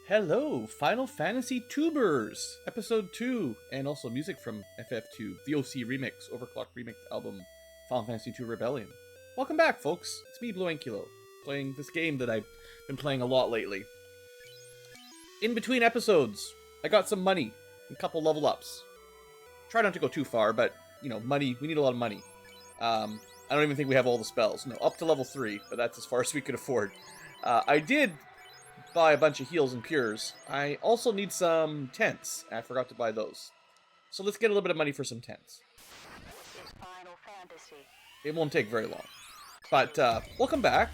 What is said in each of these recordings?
Hello, Final Fantasy Tubers, Episode 2, and also music from FF2, the OC Remix, Overclock Remix album, Final Fantasy II Rebellion. Welcome back, folks. It's me, BlueAnkylo, playing this game that I've been playing a lot lately. In between episodes, I got some money, a couple level ups. Try not to go too far, but, money, we need a lot of money. I don't even think we have all the spells. No, up to level 3, but that's as far as we could afford. I did buy a bunch of heals and cures. I also need some tents. I forgot to buy those. So let's get a little bit of money for some tents. It won't take very long. But welcome back.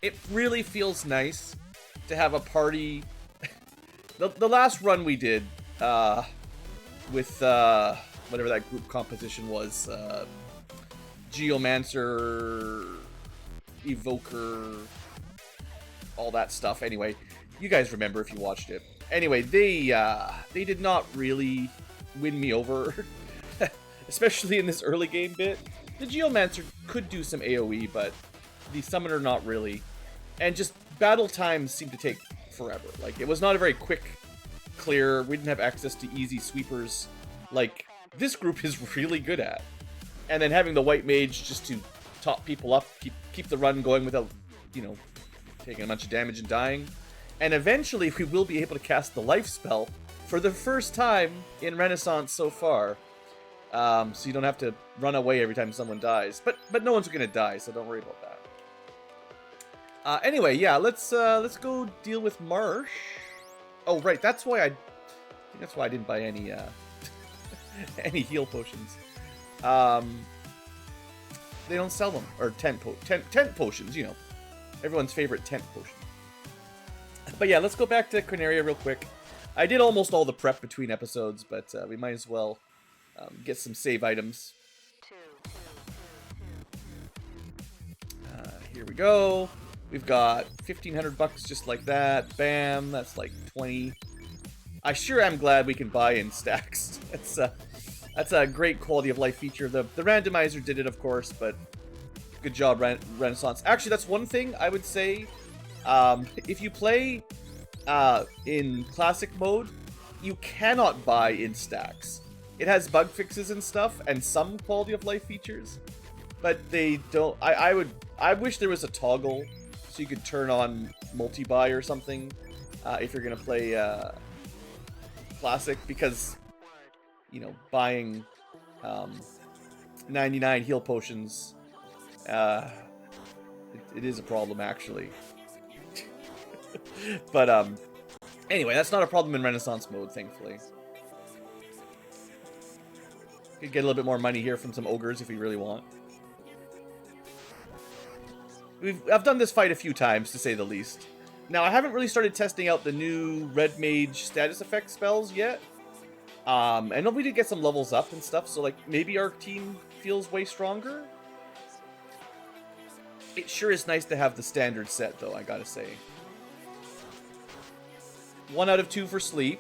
It really feels nice to have a party. The last run we did with whatever that group composition was, Geomancer, Evoker, all that stuff. Anyway, you guys remember if you watched it. Anyway, they did not really win me over, especially in this early game bit. The Geomancer could do some AoE, but the Summoner not really. And just battle times seemed to take forever. Like, it was not a very quick clear. We didn't have access to easy sweepers like this group is really good at. And then having the White Mage just to top people up, keep the run going without, taking a bunch of damage and dying. And eventually we will be able to cast the life spell for the first time in Renaissance so far. So you don't have to run away every time someone dies. But no one's gonna die, so don't worry about that. Anyway, yeah, let's go deal with Marsh. Oh right, that's why I think that's why I didn't buy any any heal potions. They don't sell them, or tent potions, everyone's favorite tent potion. But yeah, let's go back to Corneria real quick. I did almost all the prep between episodes, but we might as well get some save items. Here we go. We've got 1,500 bucks just like that. Bam, that's like 20. I sure am glad we can buy in stacks. That's a great quality of life feature. The randomizer did it, of course, but good job, Renaissance. Actually, that's one thing I would say. If you play in classic mode, you cannot buy in stacks. It has bug fixes and stuff, and some quality of life features, but they don't. I wish there was a toggle so you could turn on multi-buy or something if you're gonna play classic, because buying 99 heal potions. It is a problem, actually. But anyway, that's not a problem in Renaissance mode, thankfully. Could get a little bit more money here from some ogres if we really want. I've done this fight a few times, to say the least. Now, I haven't really started testing out the new Red Mage status effect spells yet. I know we did get some levels up and stuff, so like maybe our team feels way stronger. It sure is nice to have the standard set, though, I gotta say. 1 out of 2 for sleep.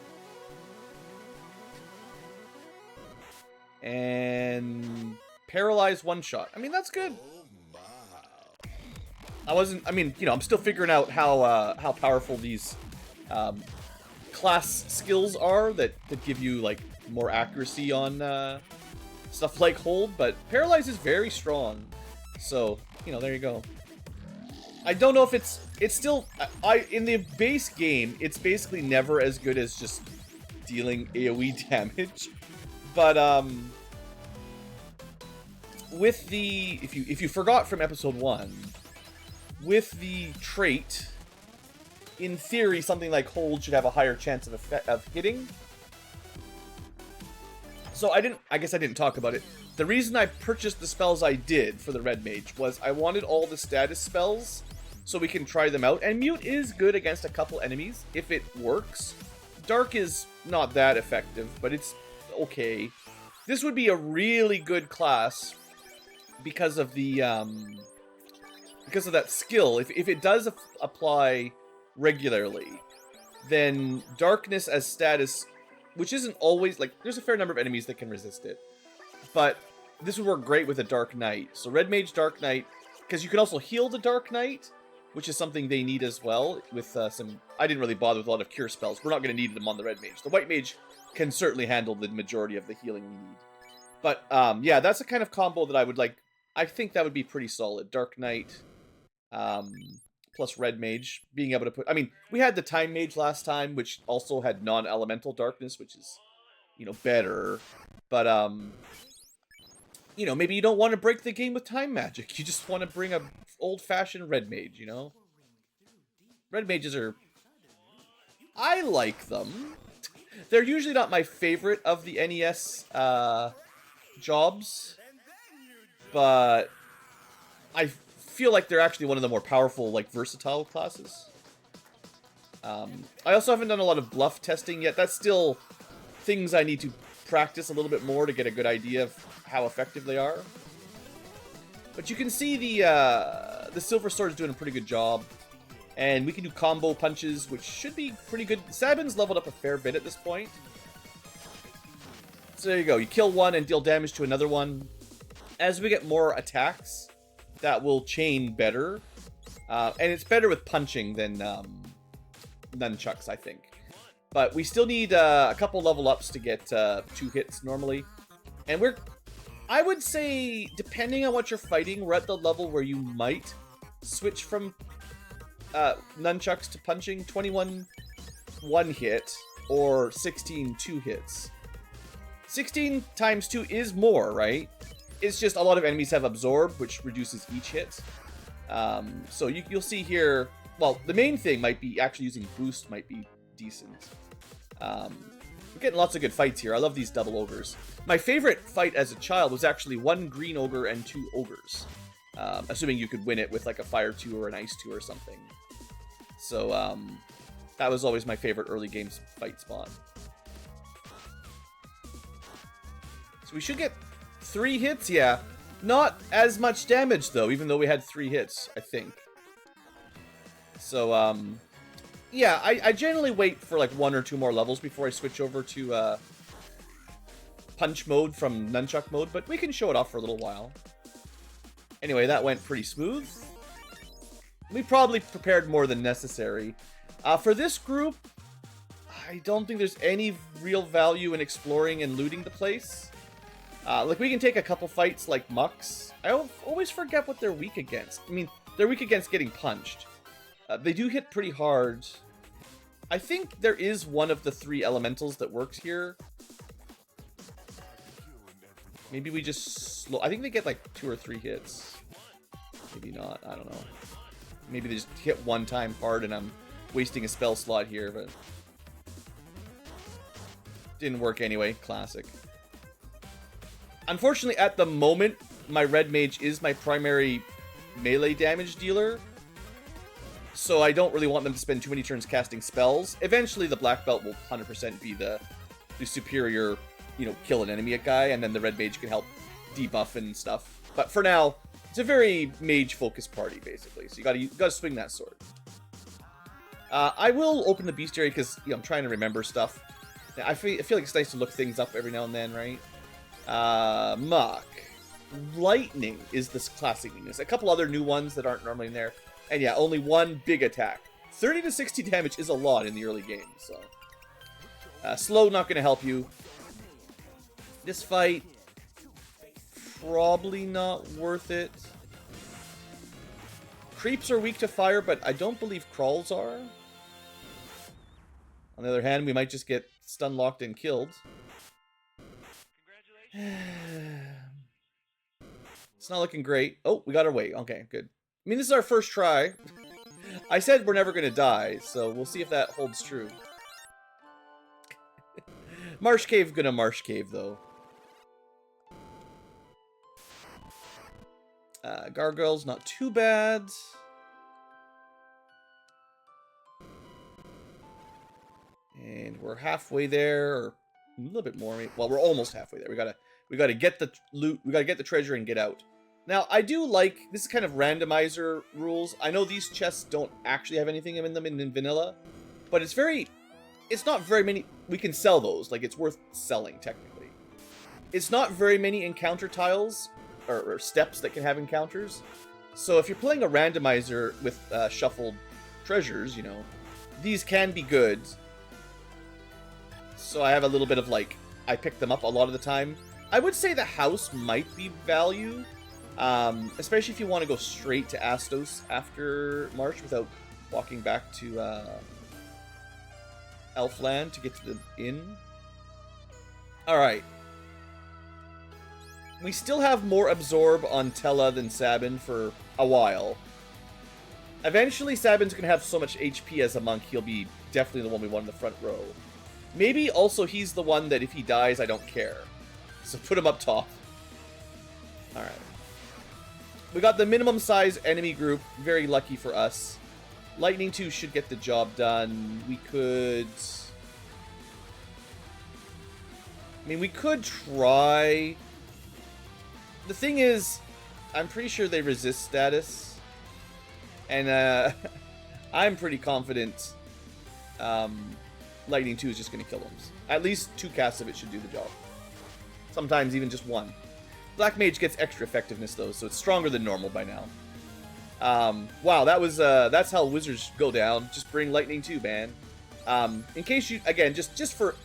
And paralyze one shot. I mean, that's good. I'm still figuring out how powerful these class skills are that give you like more accuracy on stuff like hold, but paralyze is very strong. So, there you go. I don't know if it's still in the base game, it's basically never as good as just dealing AoE damage. But with the if you forgot from episode 1, with the trait, in theory, something like hold should have a higher chance of hitting. So I guess I didn't talk about it. The reason I purchased the spells I did for the Red Mage was I wanted all the status spells so we can try them out. And Mute is good against a couple enemies if it works. Dark is not that effective, but it's okay. This would be a really good class because of the because of that skill. If it does apply regularly, then darkness as status, which isn't always, like, there's a fair number of enemies that can resist it, but this would work great with a Dark Knight. So Red Mage, Dark Knight, because you can also heal the Dark Knight, which is something they need as well. With some, I didn't really bother with a lot of cure spells. We're not going to need them on the red mage. The white mage can certainly handle the majority of the healing we need. But yeah, that's the kind of combo that I would like. I think that would be pretty solid. Dark Knight, plus red mage, being able to put. I mean, we had the time mage last time, which also had non-elemental darkness, which is, you know, better. But you know, maybe you don't want to break the game with time magic. You just want to bring a old-fashioned red mage. You know, red mages are. I like them. They're usually not my favorite of the NES jobs, but I feel like they're actually one of the more powerful, like, versatile classes. I also haven't done a lot of bluff testing yet. That's still things I need to practice a little bit more to get a good idea of how effective they are. But you can see the Silver Sword is doing a pretty good job. And we can do combo punches, which should be pretty good. Sabin's leveled up a fair bit at this point. So there you go. You kill one and deal damage to another one. As we get more attacks, that will chain better. And it's better with punching than nunchucks, I think. But we still need a couple level ups to get 2 hits normally. And I would say, depending on what you're fighting, we're at the level where you might switch from nunchucks to punching. 21 1 hit or 16 2 hits. 16 times 2 is more, right? It's just a lot of enemies have absorb, which reduces each hit. So you'll see here, well, the main thing might be actually using boost might be decent. We're getting lots of good fights here. I love these double ogres. My favorite fight as a child was actually 1 green ogre and 2 ogres. Assuming you could win it with like a fire 2 or an ice 2 or something. So that was always my favorite early game fight spot. So we should get 3 hits, yeah. Not as much damage though, even though we had 3 hits, I think. So yeah, I generally wait for like 1 or 2 more levels before I switch over to punch mode from nunchuck mode, but we can show it off for a little while. Anyway, that went pretty smooth. We probably prepared more than necessary. For this group, I don't think there's any real value in exploring and looting the place. Like, we can take a couple fights like Mucks. I always forget what they're weak against. I mean, they're weak against getting punched. They do hit pretty hard. I think there is one of the 3 elementals that works here. Maybe we just I think they get like 2 or 3 hits. Maybe not. I don't know. Maybe they just hit 1 time hard and I'm wasting a spell slot here, but didn't work anyway. Classic. Unfortunately, at the moment, my red mage is my primary melee damage dealer. So I don't really want them to spend too many turns casting spells. Eventually, the black belt will 100% be the superior, you know, kill an enemy guy, and then the red mage can help debuff and stuff. But for now, it's a very mage-focused party, basically. So you gotta swing that sword. I will open the bestiary because, you know, I'm trying to remember stuff. I feel like it's nice to look things up every now and then, right? Muck. Lightning is this classic weakness. A couple other new ones that aren't normally in there. And yeah, only 1 big attack. 30 to 60 damage is a lot in the early game, so. Slow, not going to help you. This fight, probably not worth it. Creeps are weak to fire, but I don't believe crawls are. On the other hand, we might just get stun locked and killed. It's not looking great. Oh, we got our way. Okay, good. I mean, this is our first try. I said we're never going to die, so we'll see if that holds true. Marsh Cave gonna Marsh Cave, though. Gargoyles, not too bad. And we're halfway there, or a little bit more. Well, we're almost halfway there. We gotta get the loot. We gotta get the treasure and get out. Now, I do like this is kind of randomizer rules. I know these chests don't actually have anything in them in vanilla, but it's not very many. We can sell those. Like, it's worth selling technically. It's not very many encounter tiles or steps that can have encounters. So if you're playing a randomizer with shuffled treasures, you know, these can be good. So I have a little bit of, like, I pick them up a lot of the time. I would say the house might be value, especially if you want to go straight to Astos after March without walking back to Elfland to get to the inn. Alright. We still have more absorb on Tella than Sabin for a while. Eventually, Sabin's going to have so much HP as a monk, he'll be definitely the one we want in the front row. Maybe also he's the one that if he dies, I don't care. So put him up top. Alright. We got the minimum size enemy group. Very lucky for us. Lightning 2 should get the job done. We could... I mean, we could try... The thing is, I'm pretty sure they resist status. And I'm pretty confident Lightning 2 is just going to kill them. At least 2 casts of it should do the job. Sometimes even just 1. Black Mage gets extra effectiveness though, so it's stronger than normal by now. Wow, that was that's how wizards go down. Just bring Lightning 2, man. In case you, again, just for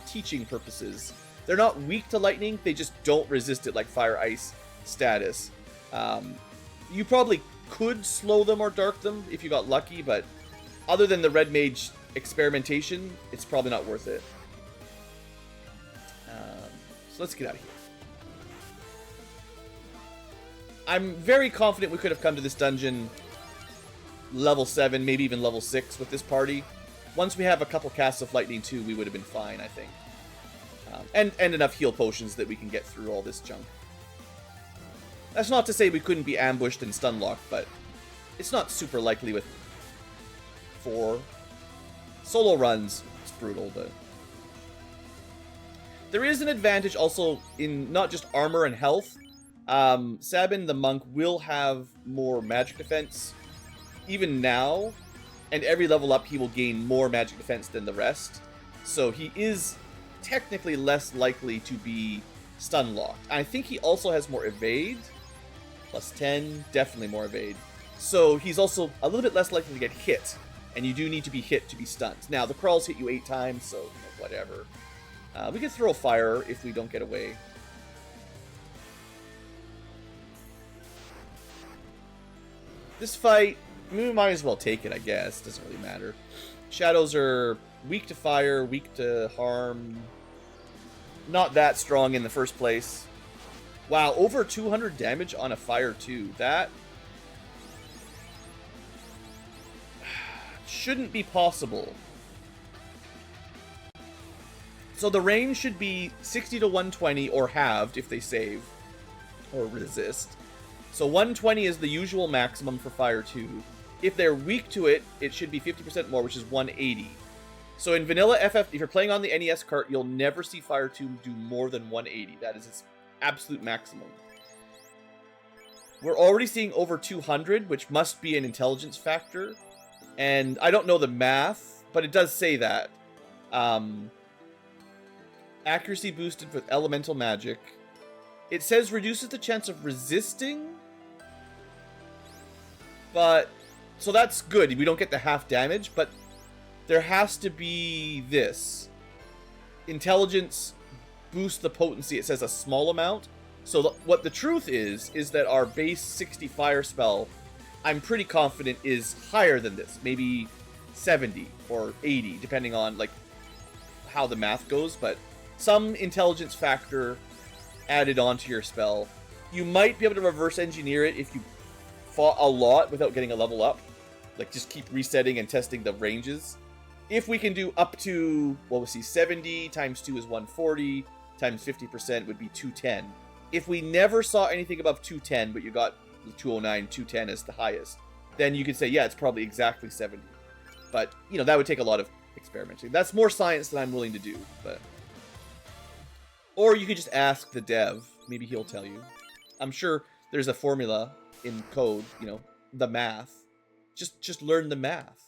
teaching purposes, they're not weak to lightning, they just don't resist it like fire ice status. You probably could slow them or dark them if you got lucky, but other than the red mage experimentation, it's probably not worth it. So let's get out of here. I'm very confident we could have come to this dungeon level 7, maybe even level 6 with this party. Once we have a couple casts of Lightning 2, we would have been fine, I think. And enough heal potions that we can get through all this junk. That's not to say we couldn't be ambushed and stun locked, but it's not super likely with 4. Solo runs, it's brutal, but... There is an advantage also in not just armor and health. Sabin the monk will have more magic defense even now, and every level up he will gain more magic defense than the rest. So he is technically less likely to be stun locked. I think he also has more evade. Plus 10, definitely more evade. So he's also a little bit less likely to get hit, and you do need to be hit to be stunned. Now, the crawls hit you 8 times, so whatever. We can throw fire if we don't get away. This fight, we might as well take it, I guess. Doesn't really matter. Shadows are weak to fire, weak to harm. Not that strong in the first place. Wow, over 200 damage on a fire too. That shouldn't be possible. So the range should be 60 to 120 or halved if they save or resist. So 120 is the usual maximum for Fire 2. If they're weak to it, it should be 50% more, which is 180. So in vanilla FF, if you're playing on the NES cart, you'll never see Fire 2 do more than 180. That is its absolute maximum. We're already seeing over 200, which must be an intelligence factor. And I don't know the math, but it does say that. Accuracy boosted with elemental magic. It says reduces the chance of resisting. But, so that's good. We don't get the half damage, but there has to be this. Intelligence boosts the potency, it says a small amount. So what the truth is that our base 60 fire spell, I'm pretty confident is higher than this. Maybe 70 or 80, depending on like how the math goes, but some intelligence factor added onto your spell. You might be able to reverse engineer it if you fought a lot without getting a level up. Like just keep resetting and testing the ranges. If we can do up to, well, we'll see, 70 times 2 is 140, times 50% would be 210. If we never saw anything above 210, but you got 209, 210 as the highest, then you could say, yeah, it's probably exactly 70. But, you know, that would take a lot of experimenting. That's more science than I'm willing to do, but... Or you could just ask the dev. Maybe he'll tell you. I'm sure there's a formula in code, you know, the math. Just learn the math.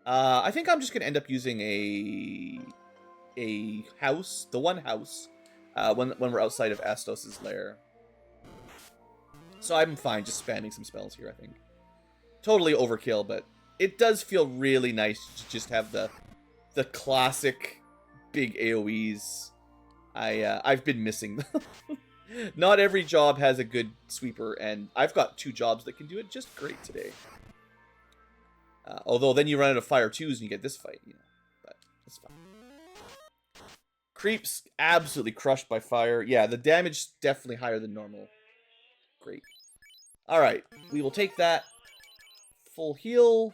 I think I'm just going to end up using a house, the one house, when we're outside of Astos' lair. So I'm fine just spamming some spells here, I think. Totally overkill, but it does feel really nice to just have the classic big AoEs. I've been missing them. Not every job has a good sweeper, and I've got 2 jobs that can do it just great today. Although then you run out of fire 2s and you get this fight, you know. But it's fine. Creeps absolutely crushed by fire. Yeah, the damage is definitely higher than normal. Great. Alright, we will take that. Full heal.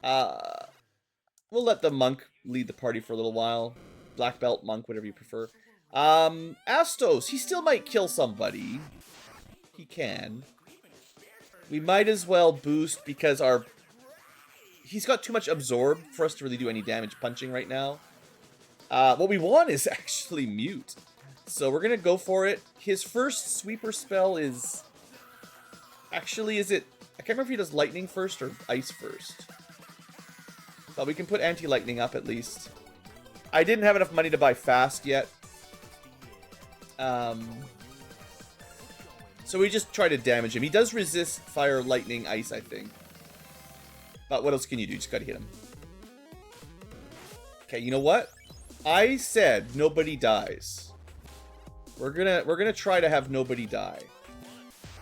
We'll let the monk lead the party for a little while. Black belt, monk, whatever you prefer. Astos, he still might kill somebody. He can. We might as well boost because he's got too much absorb for us to really do any damage punching right now. What we want is actually mute. So we're gonna go for it. His first sweeper spell is... Actually, is it... I can't remember if he does lightning first or ice first. But we can put anti-lightning up at least. I didn't have enough money to buy fast yet. So we just try to damage him. He does resist fire, lightning, ice, I think. But what else can you do? Just gotta hit him. Okay, you know what? I said nobody dies. We're gonna try to have nobody die.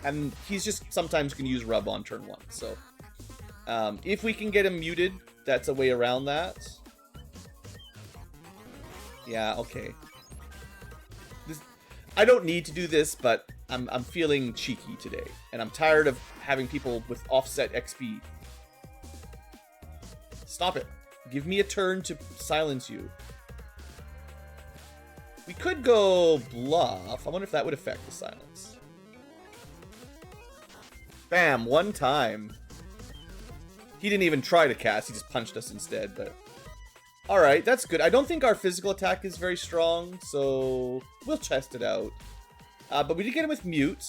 And he's just sometimes gonna use rub on turn 1. So if we can get him muted, that's a way around that. Yeah, okay. I don't need to do this, but I'm feeling cheeky today. And I'm tired of having people with offset XP. Stop it. Give me a turn to silence you. We could go bluff. I wonder if that would affect the silence. Bam, 1 time. He didn't even try to cast, he just punched us instead, but... Alright, that's good. I don't think our physical attack is very strong, so we'll test it out. But we did get him with mute.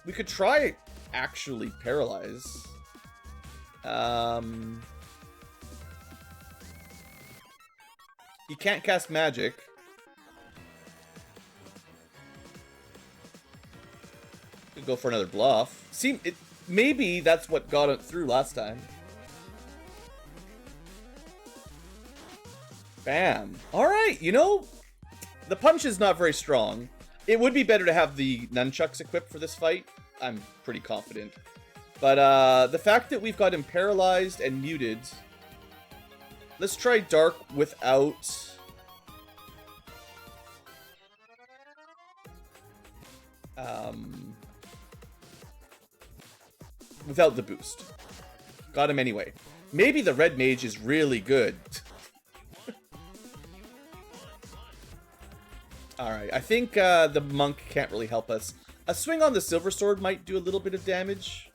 We could try actually paralyze. He can't cast magic. Could go for another bluff. Maybe that's what got it through last time. Bam. Alright, you know, the punch is not very strong. It would be better to have the nunchucks equipped for this fight. I'm pretty confident. But the fact that we've got him paralyzed and muted... Let's try dark without... without the boost. Got him anyway. Maybe the red mage is really good. Alright, I think the monk can't really help us. A swing on the silver sword might do a little bit of damage.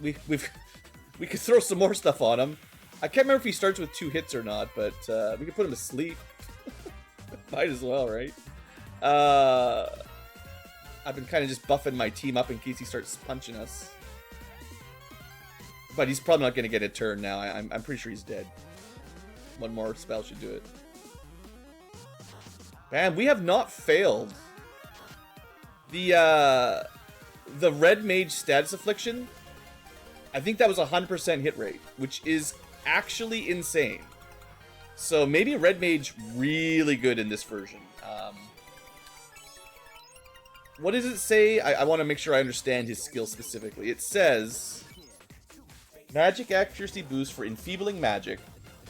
We could throw some more stuff on him. I can't remember if he starts with 2 hits or not, but we could put him to sleep. Might as well, right? I've been kind of just buffing my team up in case he starts punching us. But he's probably not going to get a turn now. I'm pretty sure he's dead. 1 more spell should do it. Man, we have not failed. The red mage status affliction, I think that was 100% hit rate, which is actually insane. So maybe red mage really good in this version. What does it say? I want to make sure I understand his skill specifically. It says, magic accuracy boost for enfeebling magic.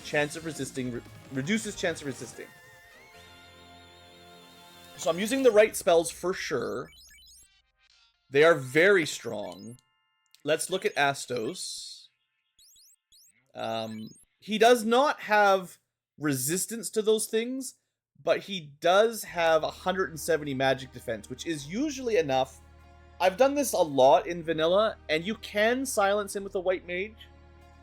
Chance of resisting, reduces chance of resisting. So I'm using the right spells for sure. They are very strong. Let's look at Astos. He does not have resistance to those things, but he does have 170 magic defense, which is usually enough. I've done this a lot in vanilla, and you can silence him with a white mage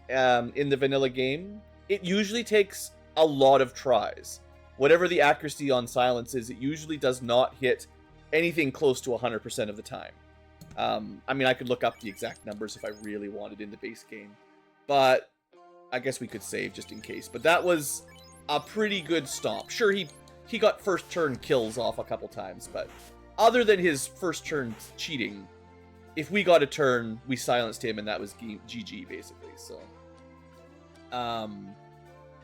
in the vanilla game. It usually takes a lot of tries. Whatever the accuracy on silence is, it usually does not hit anything close to 100% of the time. I mean, I could look up the exact numbers if I really wanted in the base game, but I guess we could save just in case. But that was a pretty good stomp. Sure, he got first turn kills off a couple times, but other than his first turn cheating, if we got a turn, we silenced him, and that was GG, basically. So,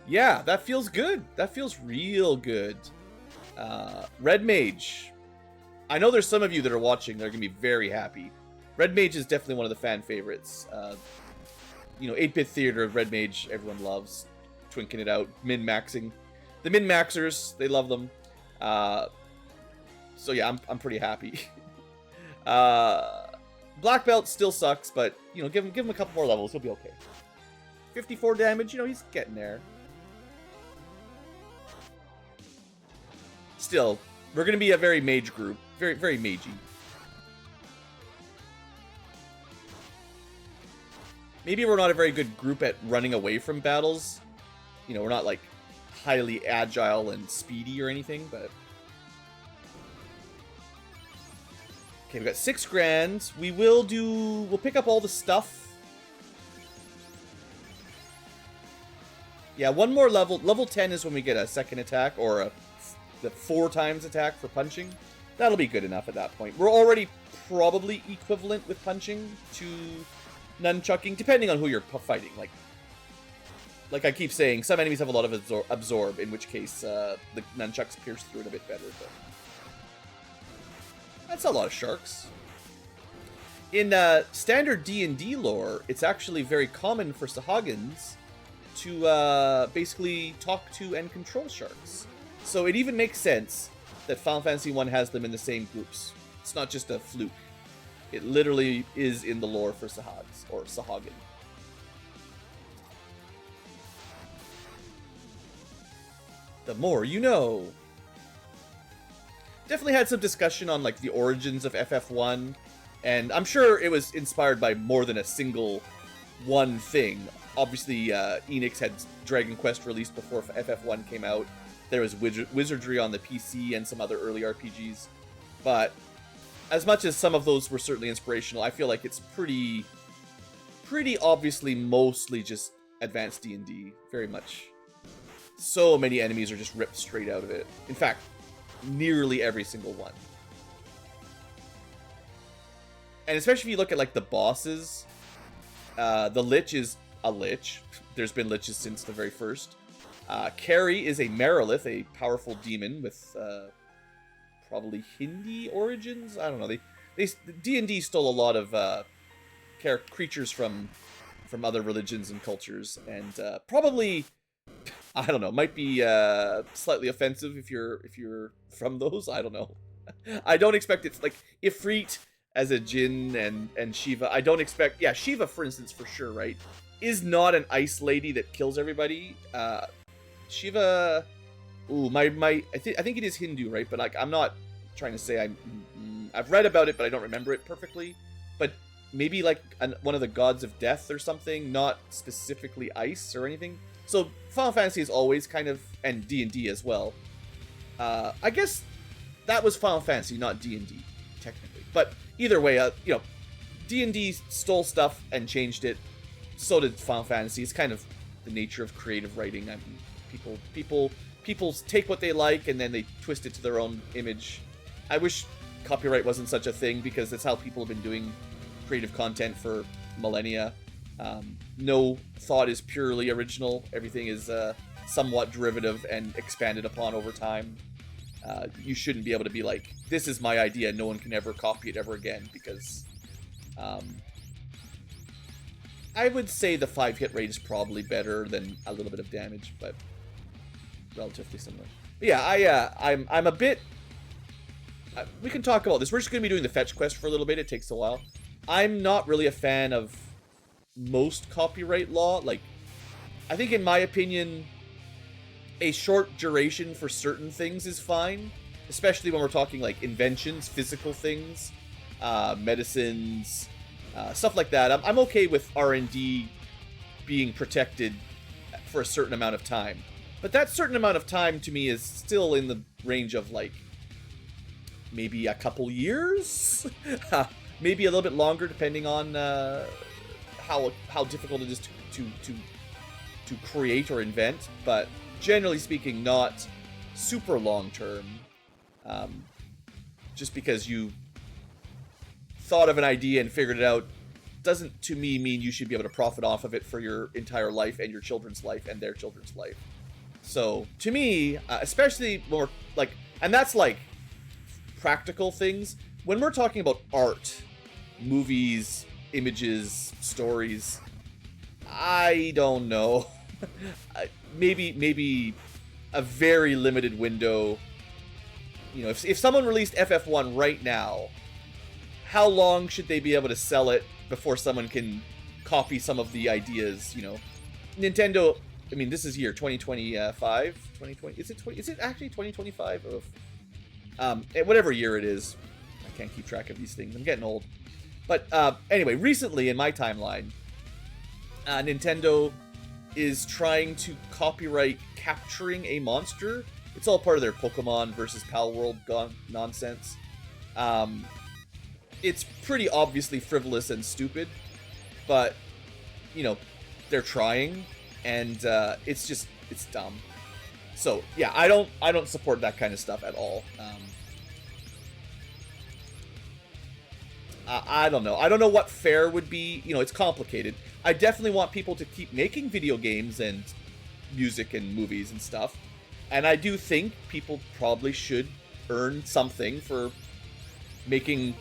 yeah, that feels good. That feels real good. Red Mage. I know there's some of you that are watching that are going to be very happy. Red Mage is definitely one of the fan favorites. You know, 8-bit theater of Red Mage, everyone loves. Twinking it out, min-maxing. The min-maxers, they love them. So yeah, I'm pretty happy. Black Belt still sucks, but, you know, give him a couple more levels, he'll be okay. 54 damage, you know, he's getting there. Still, we're going to be a very mage group. Very, very magey. Maybe we're not a very good group at running away from battles. You know, we're not, like, highly agile and speedy or anything, but... Okay, we've got 6 grand. We'll pick up all the stuff. Yeah, one more level. Level 10 is when we get a second attack, or the 4 times attack for punching. That'll be good enough at that point. We're already probably equivalent with punching to nunchucking, depending on who you're fighting. Like I keep saying, some enemies have a lot of absorb, in which case the nunchucks pierce through it a bit better. But that's a lot of sharks. In standard D&D lore, it's actually very common for Sahagins to basically talk to and control sharks. So it even makes sense that Final Fantasy 1 has them in the same groups. It's not just a fluke. It literally is in the lore for Sahags, or Sahagin. The more you know. Definitely had some discussion on, like, the origins of FF1, and I'm sure it was inspired by more than a single one thing. Obviously, Enix had Dragon Quest released before FF1 came out. There was Wizardry on the PC and some other early RPGs. But as much as some of those were certainly inspirational, I feel like it's pretty obviously mostly just advanced D&D. Very much. So many enemies are just ripped straight out of it. In fact, nearly every single one. And especially if you look at, like, the bosses, the Lich is a Lich. There's been Liches since the very first. Carrie is a Merilith, a powerful demon with probably Hindi origins. I don't know. D&D stole a lot of creatures from other religions and cultures, and probably, I don't know, might be slightly offensive if you're from those. I don't know. I don't expect it's like Ifrit as a Jinn and Shiva. I don't expect. Yeah, Shiva, for instance, for sure, right, is not an ice lady that kills everybody. Shiva, ooh, I think it is Hindu, right? But, like, I'm not trying to say I've read about it, but I don't remember it perfectly. But maybe, like, one of the gods of death or something, not specifically ice or anything. So Final Fantasy is always kind of, and D&D as well. I guess that was Final Fantasy, not D&D, technically. But either way, you know, D&D stole stuff and changed it. So did Final Fantasy. It's kind of the nature of creative writing. I mean, people take what they like and then they twist it to their own image. I wish copyright wasn't such a thing, because that's how people have been doing creative content for millennia. No thought is purely original. Everything is somewhat derivative and expanded upon over time. You shouldn't be able to be like, this is my idea, no one can ever copy it ever again, because I would say the 5-hit rate is probably better than a little bit of damage, but relatively similar. But yeah, I'm a bit... we can talk about this. We're just going to be doing the fetch quest for a little bit. It takes a while. I'm not really a fan of most copyright law. Like, I think, in my opinion, a short duration for certain things is fine. Especially when we're talking, like, inventions, physical things, medicines, stuff like that. I'm okay with R&D being protected for a certain amount of time. But that certain amount of time, to me, is still in the range of, like, maybe a couple years? Maybe a little bit longer, depending on how difficult it is to create or invent. But generally speaking, not super long term. just because you thought of an idea and figured it out doesn't, to me, mean you should be able to profit off of it for your entire life and your children's life and their children's life. So, to me, especially more, like, and that's, like, practical things. When we're talking about art, movies, images, stories, I don't know. maybe a very limited window. You know, if someone released FF1 right now, how long should they be able to sell it before someone can copy some of the ideas, you know? Nintendo, I mean, this is year 2025, 2020, is it actually 2025? Whatever year it is. I can't keep track of these things. I'm getting old. But anyway, recently in my timeline, Nintendo is trying to copyright capturing a monster. It's all part of their Pokemon versus Pal World nonsense. It's pretty obviously frivolous and stupid, but, you know, they're trying, and it's dumb. So, yeah, I don't support that kind of stuff at all. I don't know. I don't know what fair would be. You know, it's complicated. I definitely want people to keep making video games and music and movies and stuff. And I do think people probably should earn something for making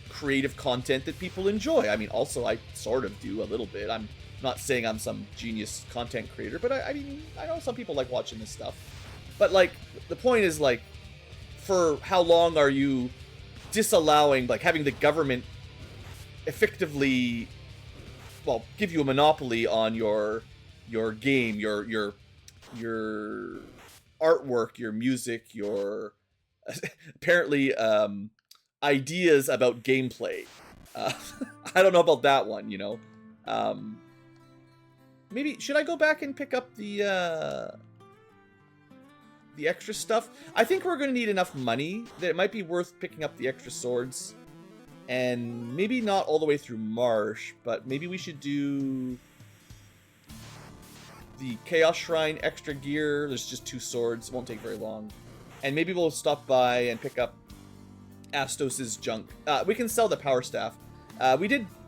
creative content that people enjoy. I mean, also, I sort of do a little bit. I'm not saying I'm some genius content creator, but I mean, I know some people like watching this stuff. But, like, the point is, like, for how long are you disallowing, like, having the government effectively, well, give you a monopoly on your game, your artwork, your music, your apparently ideas about gameplay. I don't know about that one, you know. Maybe should I go back and pick up the extra stuff? I think we're going to need enough money that it might be worth picking up the extra swords. And maybe not all the way through Marsh, but maybe we should do the Chaos Shrine extra gear. There's just 2 swords. It won't take very long. And maybe we'll stop by and pick up Astos's junk. We can sell the Power Staff. I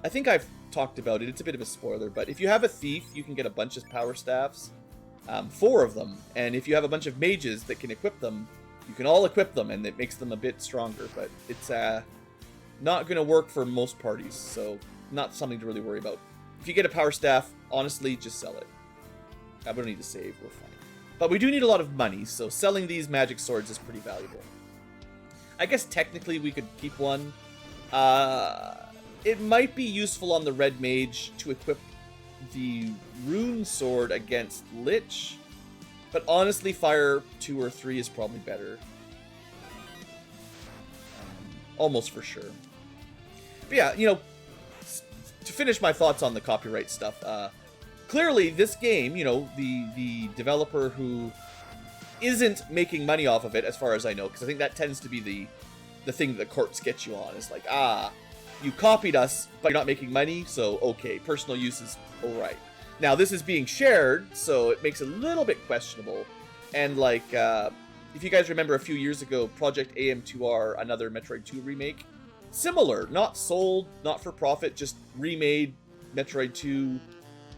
think I've talked about it. It's a bit of a spoiler, but if you have a thief, you can get a bunch of Power Staffs. 4 of them. And if you have a bunch of mages that can equip them, you can all equip them, and it makes them a bit stronger. But it's not going to work for most parties, so not something to really worry about. If you get a Power Staff, honestly, just sell it. I don't need to save, we're fine. But we do need a lot of money, so selling these magic swords is pretty valuable. I guess technically we could keep one. It might be useful on the Red Mage to equip the Rune Sword against Lich, but honestly, Fire 2 or 3 is probably better. Almost for sure. But yeah, you know, to finish my thoughts on the copyright stuff, clearly this game, you know, the developer who isn't making money off of it, as far as I know, because I think that tends to be the thing that the courts get you on, is like, you copied us, but you're not making money, so okay, personal use is alright. Now, this is being shared, so it makes it a little bit questionable, and like, if you guys remember a few years ago, Project AM2R, another Metroid 2 remake, similar, not sold, not for profit, just remade Metroid 2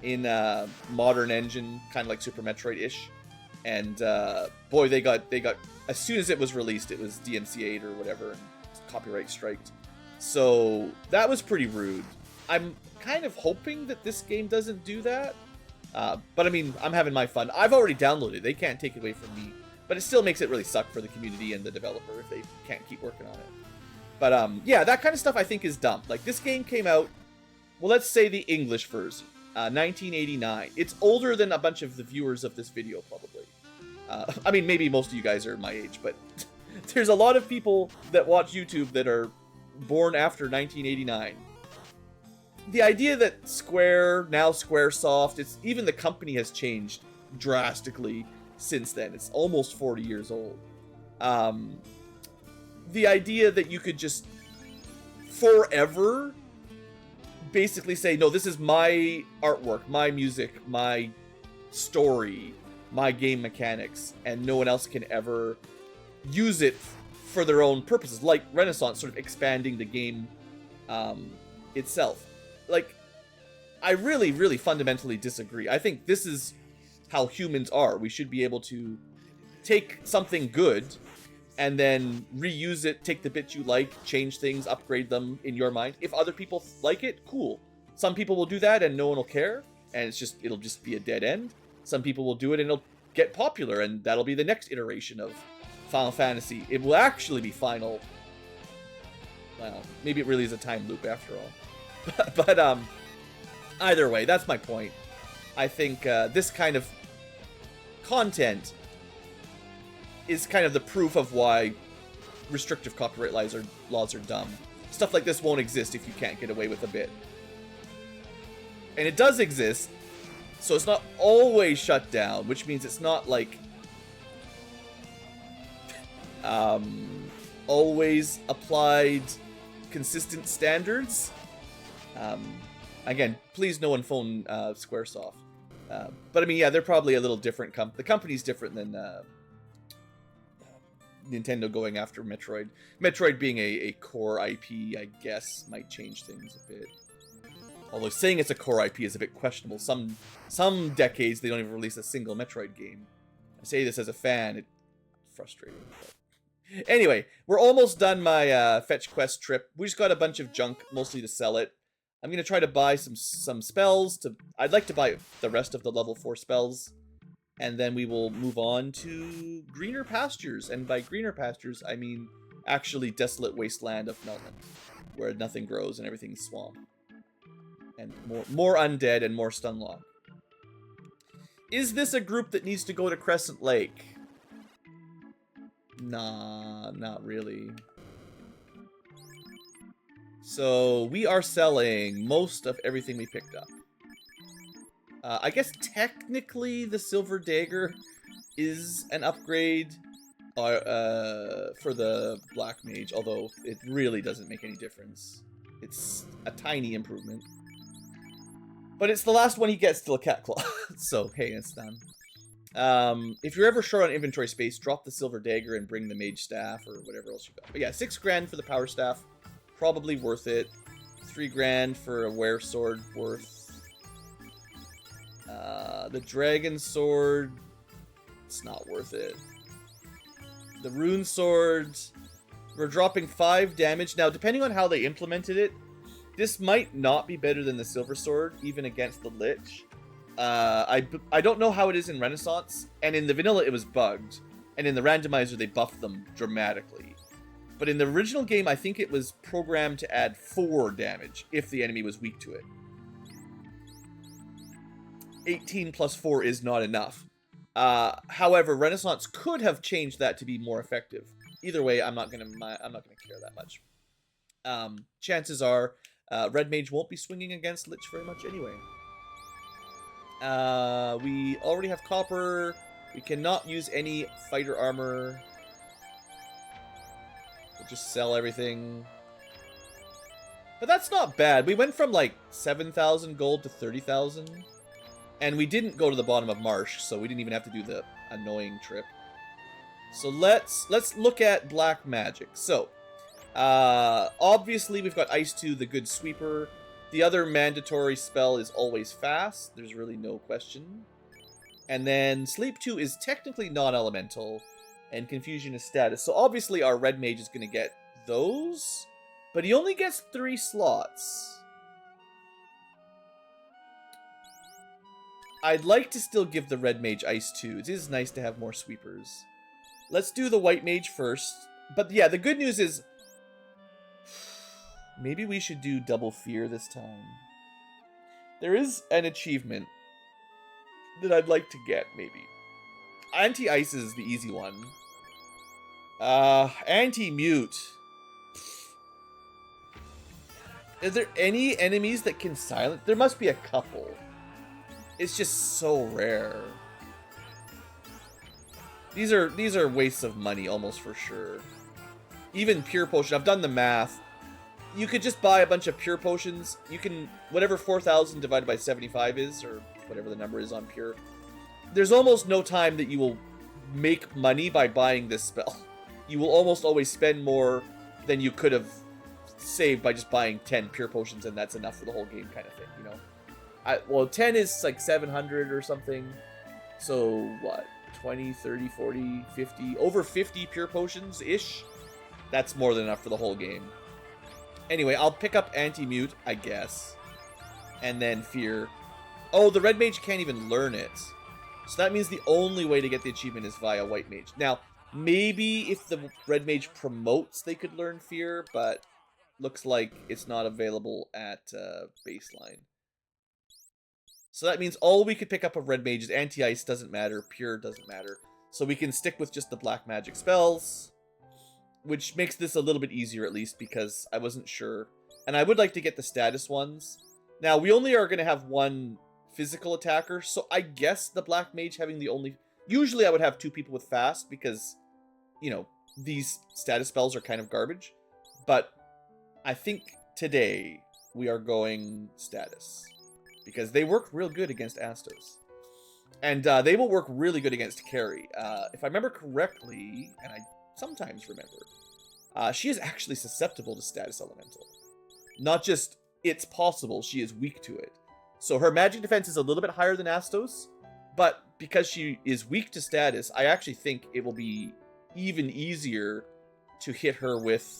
in a modern engine, kind of like Super Metroid-ish. And boy, they got as soon as it was released, it was DMCA'd or whatever, and copyright striked. So that was pretty rude. I'm kind of hoping that this game doesn't do that. But I mean, I'm having my fun. I've already downloaded it. They can't take it away from me. But it still makes it really suck for the community and the developer if they can't keep working on it. But yeah, that kind of stuff I think is dumb. Like, this game came out, well, let's say the English version, 1989. It's older than a bunch of the viewers of this video, probably. I mean, maybe most of you guys are my age, but there's a lot of people that watch YouTube that are born after 1989. The idea that Square, now Squaresoft, even the company has changed drastically since then. It's almost 40 years old. The idea that you could just forever basically say, no, this is my artwork, my music, my story, my game mechanics, and no one else can ever use it for their own purposes, like Renaissance, sort of expanding the game itself. Like, I really, really fundamentally disagree. I think this is how humans are. We should be able to take something good and then reuse it, take the bits you like, change things, upgrade them in your mind. If other people like it, cool. Some people will do that and no one will care, and it'll just be a dead end. Some people will do it and it'll get popular, and that'll be the next iteration of Final Fantasy. It will actually be final. Well, maybe it really is a time loop after all. but either way, that's my point. I think this kind of content is kind of the proof of why restrictive copyright laws are dumb. Stuff like this won't exist if you can't get away with a bit. And it does exist, so it's not always shut down, which means it's not like always applied consistent standards. Again, please no one phone Squaresoft. But I mean, yeah, they're probably a little different. The company's different than Nintendo going after Metroid. Metroid being a core IP, I guess, might change things a bit. Although saying it's a core IP is a bit questionable. Some decades they don't even release a single Metroid game. I say this as a fan. It's frustrating. But anyway, we're almost done my fetch quest trip. We just got a bunch of junk, mostly to sell it. I'm gonna try to buy some spells. I'd like to buy the rest of the level 4 spells. And then we will move on to greener pastures. And by greener pastures, I mean actually desolate wasteland of Melman, where nothing grows and everything's swamp. And more undead and more stunlock. Is this a group that needs to go to Crescent Lake? Nah, not really. So we are selling most of everything we picked up. I guess technically the Silver Dagger is an upgrade for the Black Mage, although it really doesn't make any difference. It's a tiny improvement. But it's the last one he gets till a cat claw. So, hey, it's done. If you're ever short on inventory space, drop the Silver Dagger and bring the Mage Staff or whatever else you got. But yeah, 6 grand for the Power Staff. Probably worth it. 3 grand for a Were Sword. Worth. The Dragon Sword. It's not worth it. The Rune Sword. We're dropping 5 damage. Now, depending on how they implemented it, this might not be better than the Silver Sword, even against the Lich. I don't know how it is in Renaissance, and in the vanilla it was bugged, and in the randomizer they buffed them dramatically. But in the original game, I think it was programmed to add 4 damage if the enemy was weak to it. 18 plus 4 is not enough. However, Renaissance could have changed that to be more effective. Either way, I'm not gonna care that much. Chances are, Red Mage won't be swinging against Lich very much anyway. We already have copper. We cannot use any fighter armor. We'll just sell everything. But that's not bad. We went from like 7,000 gold to 30,000. And we didn't go to the bottom of Marsh, so we didn't even have to do the annoying trip. So let's look at black magic. So, obviously we've got Ice 2, the good sweeper. The other mandatory spell is always fast. There's really no question. And then Sleep 2 is technically non-elemental, and Confusion is status. So obviously our red mage is going to get those, but he only gets 3 slots. I'd like to still give the red mage Ice 2. It is nice to have more sweepers. Let's do the white mage first. But yeah, the good news is maybe we should do double fear this time. There is an achievement that I'd like to get, maybe. Anti-ice is the easy one. Anti-mute. Is there any enemies that can silence? There must be a couple. It's just so rare. These are wastes of money, almost for sure. Even pure potion. I've done the math. You could just buy a bunch of pure potions. You can, whatever 4,000 divided by 75 is, or whatever the number is on pure. There's almost no time that you will make money by buying this spell. you will almost always spend more than you could have saved by just buying 10 pure potions, and that's enough for the whole game kind of thing, you know? Well, 10 is like 700 or something. So, what? 20, 30, 40, 50, over 50 pure potions-ish? That's more than enough for the whole game. Anyway, I'll pick up Anti-Mute, I guess. And then Fear. Oh, the Red Mage can't even learn it. So that means the only way to get the achievement is via White Mage. Now, maybe if the Red Mage promotes, they could learn Fear, but looks like it's not available at baseline. So that means all we could pick up of Red Mage is Anti-Ice, doesn't matter, Pure doesn't matter. So we can stick with just the black magic spells, which makes this a little bit easier at least because I wasn't sure. And I would like to get the status ones. Now, we only are going to have one physical attacker, so I guess the black mage having the only... Usually I would have 2 people with fast because, you know, these status spells are kind of garbage. But I think today we are going status. Because they work real good against Astos. And they will work really good against Carrie. If I remember correctly, and I sometimes remember, she is actually susceptible to Status Elemental. Not just it's possible, she is weak to it. So her magic defense is a little bit higher than Astos, but because she is weak to Status, I actually think it will be even easier to hit her with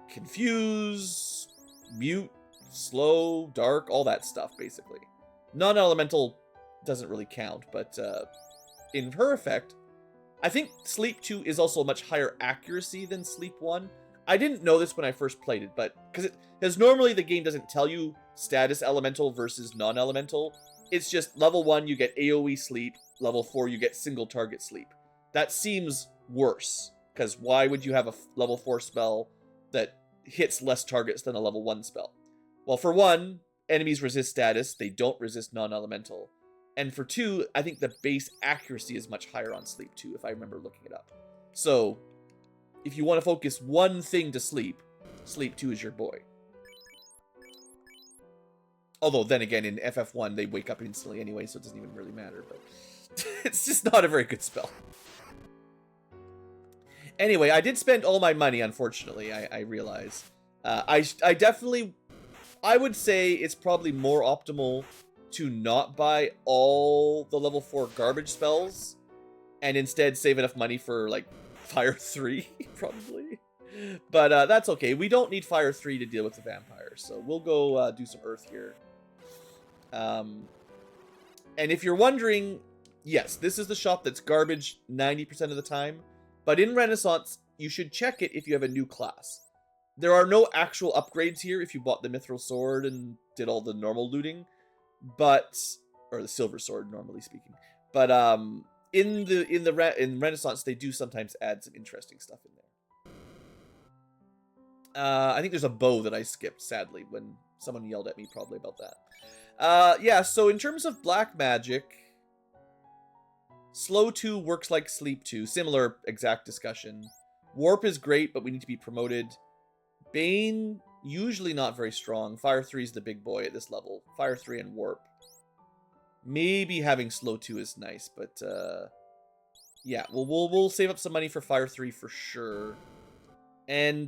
Confuse, Mute, Slow, Dark, all that stuff, basically. Non-elemental doesn't really count, but in her effect, I think Sleep 2 is also much higher accuracy than Sleep 1. I didn't know this when I first played it, but because normally the game doesn't tell you status elemental versus non-elemental. It's just level 1 you get AoE Sleep, level 4 you get single target Sleep. That seems worse, because why would you have a level 4 spell that hits less targets than a level 1 spell? Well, for 1, enemies resist status, they don't resist non-elemental. And for 2, I think the base accuracy is much higher on Sleep 2, if I remember looking it up. So, if you want to focus one thing to Sleep, Sleep 2 is your boy. Although, then again, in FF1, they wake up instantly anyway, so it doesn't even really matter. But it's just not a very good spell. Anyway, I did spend all my money, unfortunately, I realize. I definitely... I would say it's probably more optimal to not buy all the level 4 garbage spells and instead save enough money for, like, Fire 3, probably. But that's okay. We don't need Fire 3 to deal with the vampires, so we'll go do some Earth here. And if you're wondering, yes, this is the shop that's garbage 90% of the time, but in Renaissance, you should check it if you have a new class. There are no actual upgrades here if you bought the Mithril Sword and did all the normal looting, but... or the Silver Sword, normally speaking. But in Renaissance, they do sometimes add some interesting stuff in there. I think there's a bow that I skipped, sadly, when someone yelled at me probably about that. Yeah, so in terms of black magic, Slow 2 works like Sleep 2. Similar exact discussion. Warp is great, but we need to be promoted. Bane, usually not very strong. Fire 3 is the big boy at this level. Fire 3 and Warp. Maybe having Slow 2 is nice, but yeah, we'll save up some money for Fire 3 for sure. And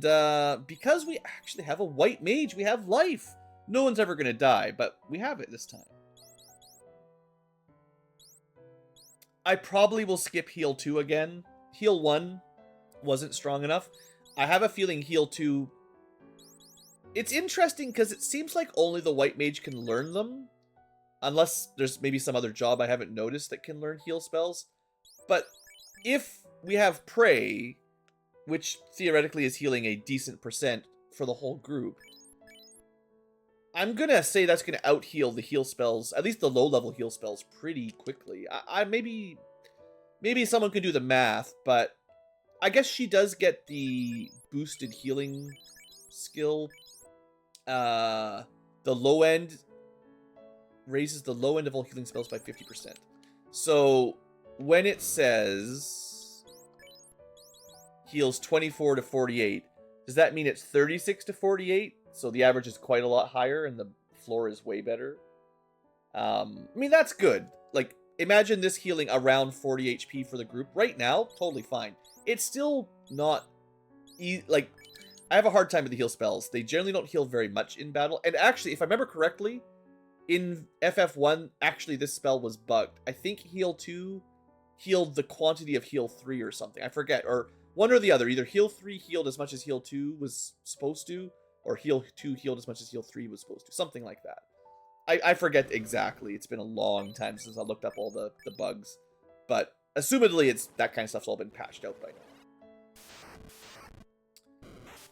because we actually have a White Mage, we have life. No one's ever going to die, but we have it this time. I probably will skip Heal 2 again. Heal 1 wasn't strong enough. I have a feeling Heal 2... It's interesting because it seems like only the White Mage can learn them. Unless there's maybe some other job I haven't noticed that can learn heal spells. But if we have Prey, which theoretically is healing a decent percent for the whole group, I'm going to say that's going to out-heal the heal spells, at least the low-level heal spells, pretty quickly. Maybe someone could do the math, but I guess she does get the boosted healing skill. The low end raises the low end of all healing spells by 50%. So when it says heals 24 to 48, does that mean it's 36 to 48? So the average is quite a lot higher and the floor is way better. I mean, that's good. Like, imagine this healing around 40 HP for the group. Right now, totally fine. It's still not... like, I have a hard time with the heal spells. They generally don't heal very much in battle. And actually, if I remember correctly, in FF1, actually this spell was bugged. I think heal 2 healed the quantity of heal 3 or something. I forget. Or one or the other. Either heal 3 healed as much as heal 2 was supposed to, or heal 2 healed as much as heal 3 was supposed to. Something like that. I forget exactly. It's been a long time since I looked up all the bugs. But assumedly, that kind of stuff's all been patched out by now.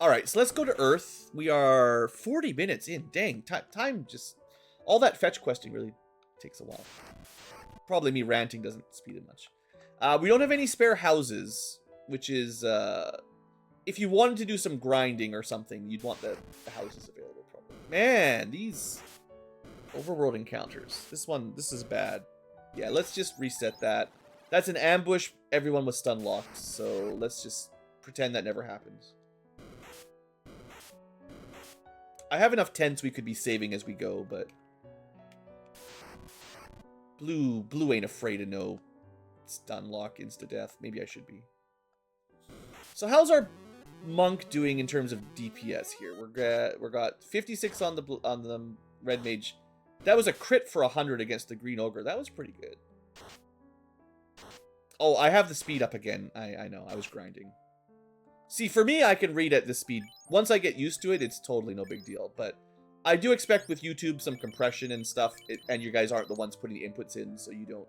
Alright, so let's go to Earth. We are 40 minutes in. Dang, time just... All that fetch questing really takes a while. Probably me ranting doesn't speed it much. We don't have any spare houses, which is... if you wanted to do some grinding or something, you'd want the houses available, probably. Man, these overworld encounters. This is bad. Yeah, let's just reset that. That's an ambush. Everyone was stun locked, so let's just pretend that never happened. I have enough tents we could be saving as we go, but... Blue ain't afraid of no stun lock, insta-death. Maybe I should be. So how's our monk doing in terms of DPS here? We're got 56 on the red mage. That was a crit for 100 against the green ogre. That was pretty good. Oh, I have the speed up again. I know, I was grinding. See, for me, I can read at this speed. Once I get used to it, it's totally no big deal. But I do expect with YouTube some compression and stuff, and you guys aren't the ones putting the inputs in, so you don't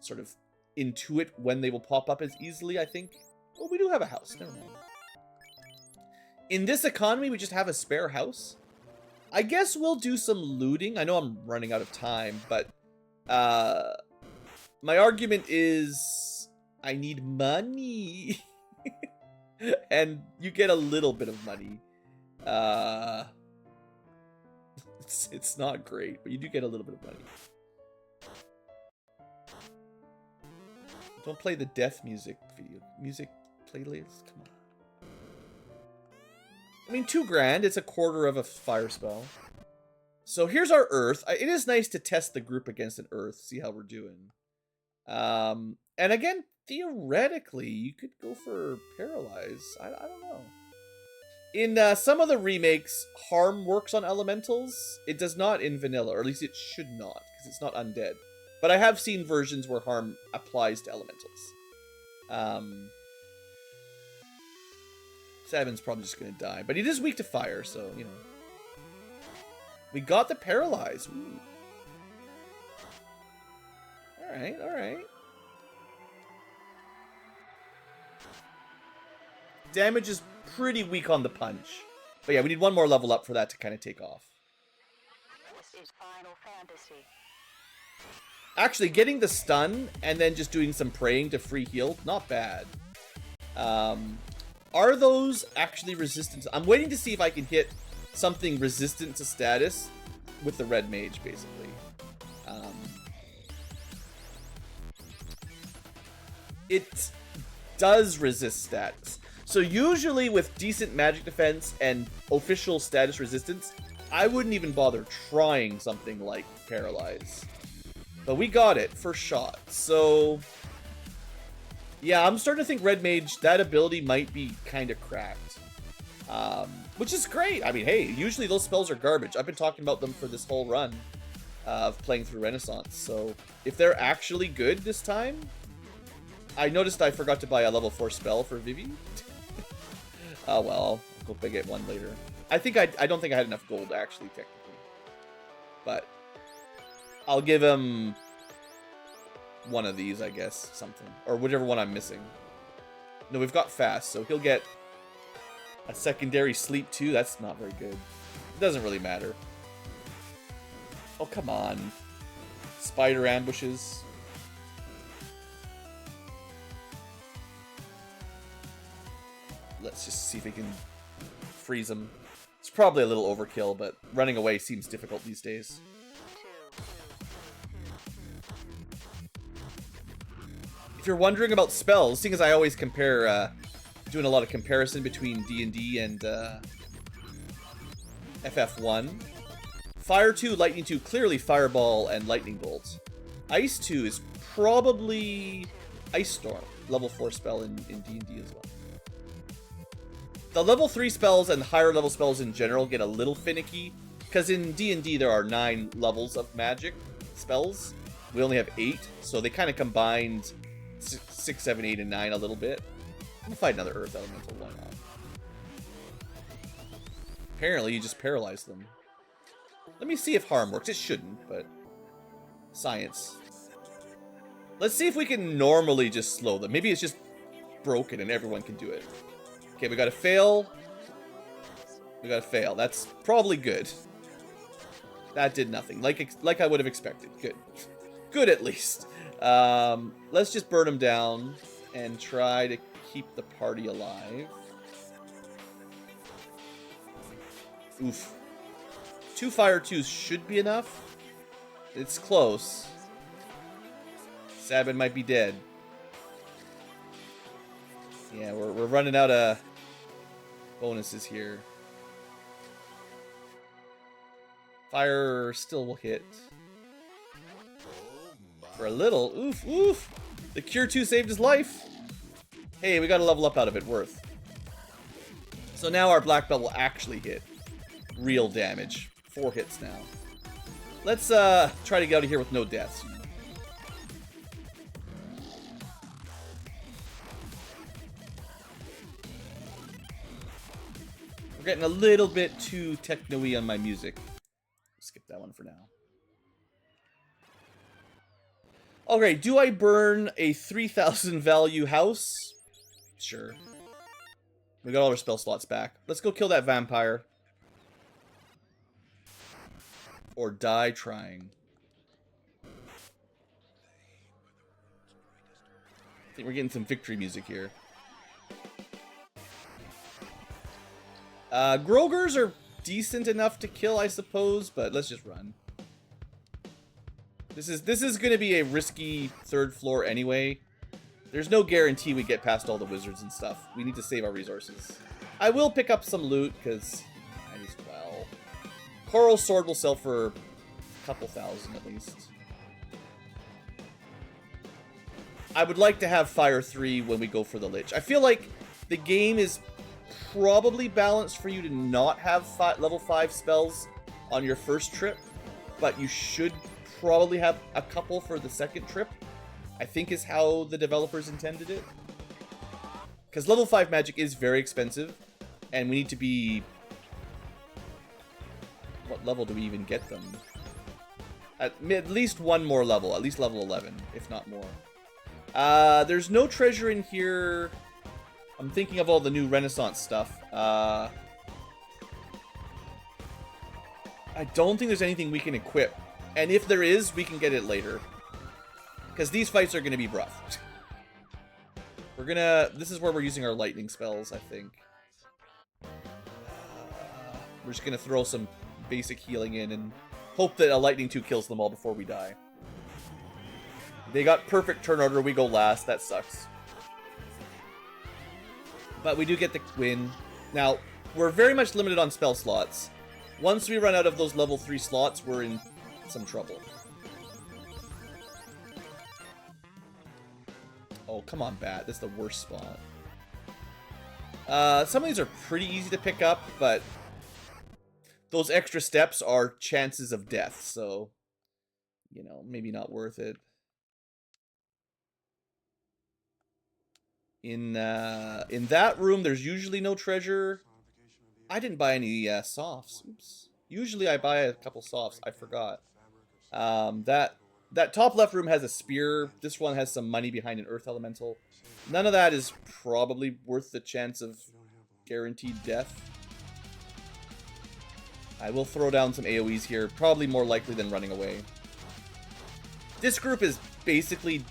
sort of intuit when they will pop up as easily, I think. Well, we do have a house. Never mind. In this economy, we just have a spare house. I guess we'll do some looting. I know I'm running out of time, but my argument is I need money. And you get a little bit of money. It's not great, but you do get a little bit of money. Don't play the death music playlist. Come on. I mean, $2,000. It's a quarter of a fire spell. So here's our Earth. It is nice to test the group against an Earth, see how we're doing. And again, theoretically, you could go for Paralyze. I don't know. In some of the remakes, harm works on elementals. It does not in vanilla, or at least it should not, because it's not undead. But I have seen versions where harm applies to elementals. Seven's probably just going to die, but it is weak to fire, so, you know. We got the Paralyze. Ooh. Alright, alright. Damage is pretty weak on the punch. But yeah, we need one more level up for that to kind of take off. This is Final Fantasy. Actually, getting the stun and then just doing some praying to free heal, not bad. Are those actually resistant? I'm waiting to see if I can hit something resistant to status with the red mage, basically. It does resist status. So usually with decent magic defense and official status resistance, I wouldn't even bother trying something like Paralyze. But we got it for shot. So yeah, I'm starting to think Red Mage, that ability might be kind of cracked. Which is great. I mean, hey, usually those spells are garbage. I've been talking about them for this whole run of playing through Renaissance. So if they're actually good this time, I noticed I forgot to buy a level 4 spell for Vivi. Oh well, I hope I get one later. I don't think I had enough gold actually, technically. But I'll give him one of these, I guess, something. Or whichever one I'm missing. No, we've got fast, so he'll get a secondary sleep too. That's not very good. It doesn't really matter. Oh, come on. Spider ambushes. Let's just see if we can freeze him. It's probably a little overkill, but running away seems difficult these days. If you're wondering about spells, seeing as I always compare, doing a lot of comparison between D&D and FF1. Fire 2, Lightning 2, clearly Fireball and Lightning Bolt. Ice 2 is probably Ice Storm, level 4 spell in D&D as well. The level 3 spells and higher level spells in general get a little finicky, because in D&D there are 9 levels of magic spells. We only have 8, so they kind of combined 6, 7, 8, and 9 a little bit. We'll fight another Earth Elemental, why not? Apparently you just paralyzed them. Let me see if harm works. It shouldn't, but... Science. Let's see if we can normally just slow them. Maybe it's just broken and everyone can do it. Okay, we gotta fail. We gotta fail. That's probably good. That did nothing. Like I would have expected. Good. Good, at least. Let's just burn them down and try to keep the party alive. Oof. 2 fire 2s should be enough. It's close. Sabin might be dead. Yeah, we're running out of bonuses here. Fire still will hit. For a little. Oof, oof. The Cure 2 saved his life. Hey, we got to level up out of it. Worth. So now our black belt will actually hit real damage. 4 hits now. Let's try to get out of here with no deaths. We're getting a little bit too techno-y on my music. Skip that one for now. Okay, do I burn a 3,000 value house? Sure. We got all our spell slots back. Let's go kill that vampire. Or die trying. I think we're getting some victory music here. Grogers are decent enough to kill, I suppose, but let's just run. This is going to be a risky 3rd floor anyway. There's no guarantee we get past all the wizards and stuff. We need to save our resources. I will pick up some loot, because might as well. Coral Sword will sell for a couple thousand at least. I would like to have Fire 3 when we go for the Lich. I feel like the game is probably balanced for you to not have level 5 spells on your first trip, but you should probably have a couple for the second trip, I think is how the developers intended it. Because level 5 magic is very expensive, and we need to be... What level do we even get them? At least one more level, at least level 11, if not more. There's no treasure in here. I'm thinking of all the new Renaissance stuff. I don't think there's anything we can equip. And if there is, we can get it later. Because these fights are going to be rough. We're gonna... This is where we're using our lightning spells, I think. We're just going to throw some basic healing in and hope that a lightning 2 kills them all before we die. They got perfect turn order, we go last. That sucks. But we do get the win. Now, we're very much limited on spell slots. Once we run out of those level 3 slots, we're in some trouble. Oh, come on, Bat. This is the worst spot. Some of these are pretty easy to pick up, but those extra steps are chances of death, so, you know, maybe not worth it. In that room, there's usually no treasure. I didn't buy any softs. Oops. Usually I buy a couple softs. I forgot. That top left room has a spear. This one has some money behind an earth elemental. None of that is probably worth the chance of guaranteed death. I will throw down some AoEs here. Probably more likely than running away. This group is basically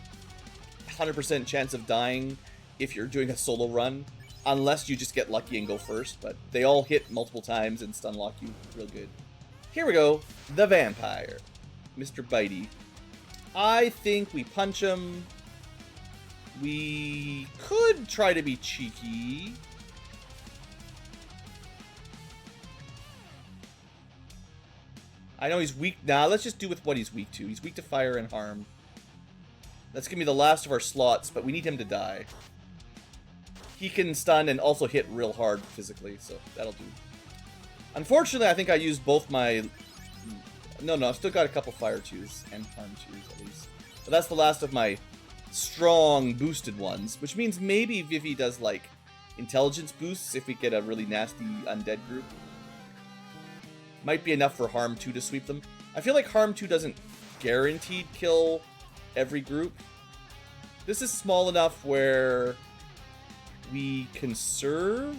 100% chance of dying if you're doing a solo run, unless you just get lucky and go first, but they all hit multiple times and stun lock you real good. Here we go, the vampire, Mr. Bitey. I think we punch him. We could try to be cheeky. I know he's weak. Nah, let's just do with what he's weak to. He's weak to fire and harm. That's gonna be the last of our slots, but we need him to die. he can stun and also hit real hard physically, so that'll do. Unfortunately, I think I used both my... No, I've still got a couple Fire 2s and Harm 2s at least. But that's the last of my strong boosted ones, which means maybe Vivi does like intelligence boosts if we get a really nasty undead group. Might be enough for Harm 2 to sweep them. I feel like Harm 2 doesn't guaranteed kill every group. This is small enough where we conserve.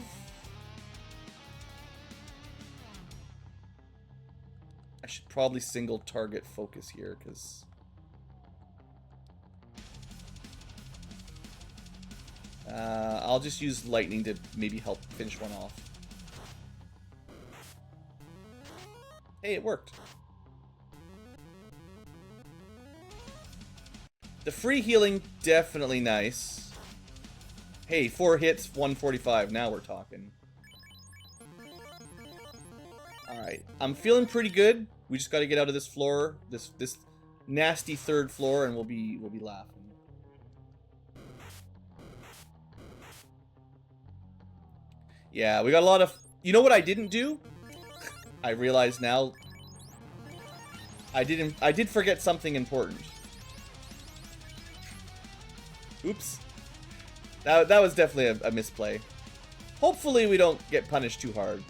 I should probably single target focus here because I'll just use lightning to maybe help finish one off. Hey, it worked. The free healing, definitely nice. Hey, 4 hits, 145. Now we're talking. Alright, I'm feeling pretty good. We just got to get out of this floor, this nasty 3rd floor, and we'll be laughing. Yeah, we got a lot of... You know what I didn't do? I realize now. I did forget something important. Oops. That was definitely a misplay. Hopefully we don't get punished too hard.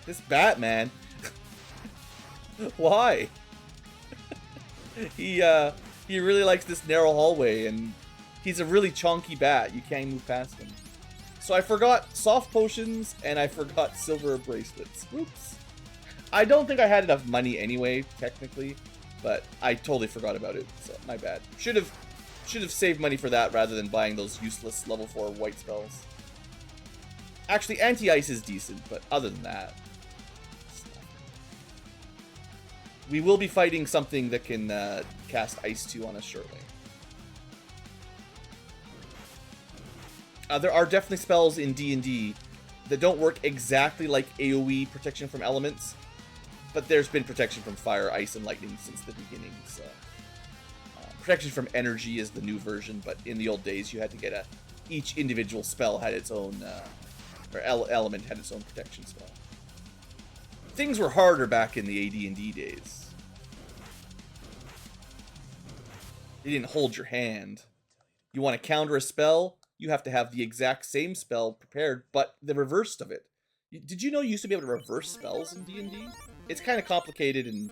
This Batman. Why? He really likes this narrow hallway, and he's a really chonky bat. You can't move past him. So I forgot soft potions, and I forgot silver bracelets. Oops. I don't think I had enough money anyway, technically, but I totally forgot about it, so my bad. Should have saved money for that rather than buying those useless level 4 white spells. Actually, anti-ice is decent, but other than that... We will be fighting something that can cast Ice 2 on us shortly. There are definitely spells in D&D that don't work exactly like AoE protection from elements, but there's been protection from fire, ice, and lightning since the beginning, so... protection from energy is the new version, but in the old days you had to get each individual spell had its own, or element had its own protection spell. Things were harder back in the AD&D days. They didn't hold your hand. You want to counter a spell, you have to have the exact same spell prepared, but the reverse of it. Did you know you used to be able to reverse spells in D&D? It's kind of complicated and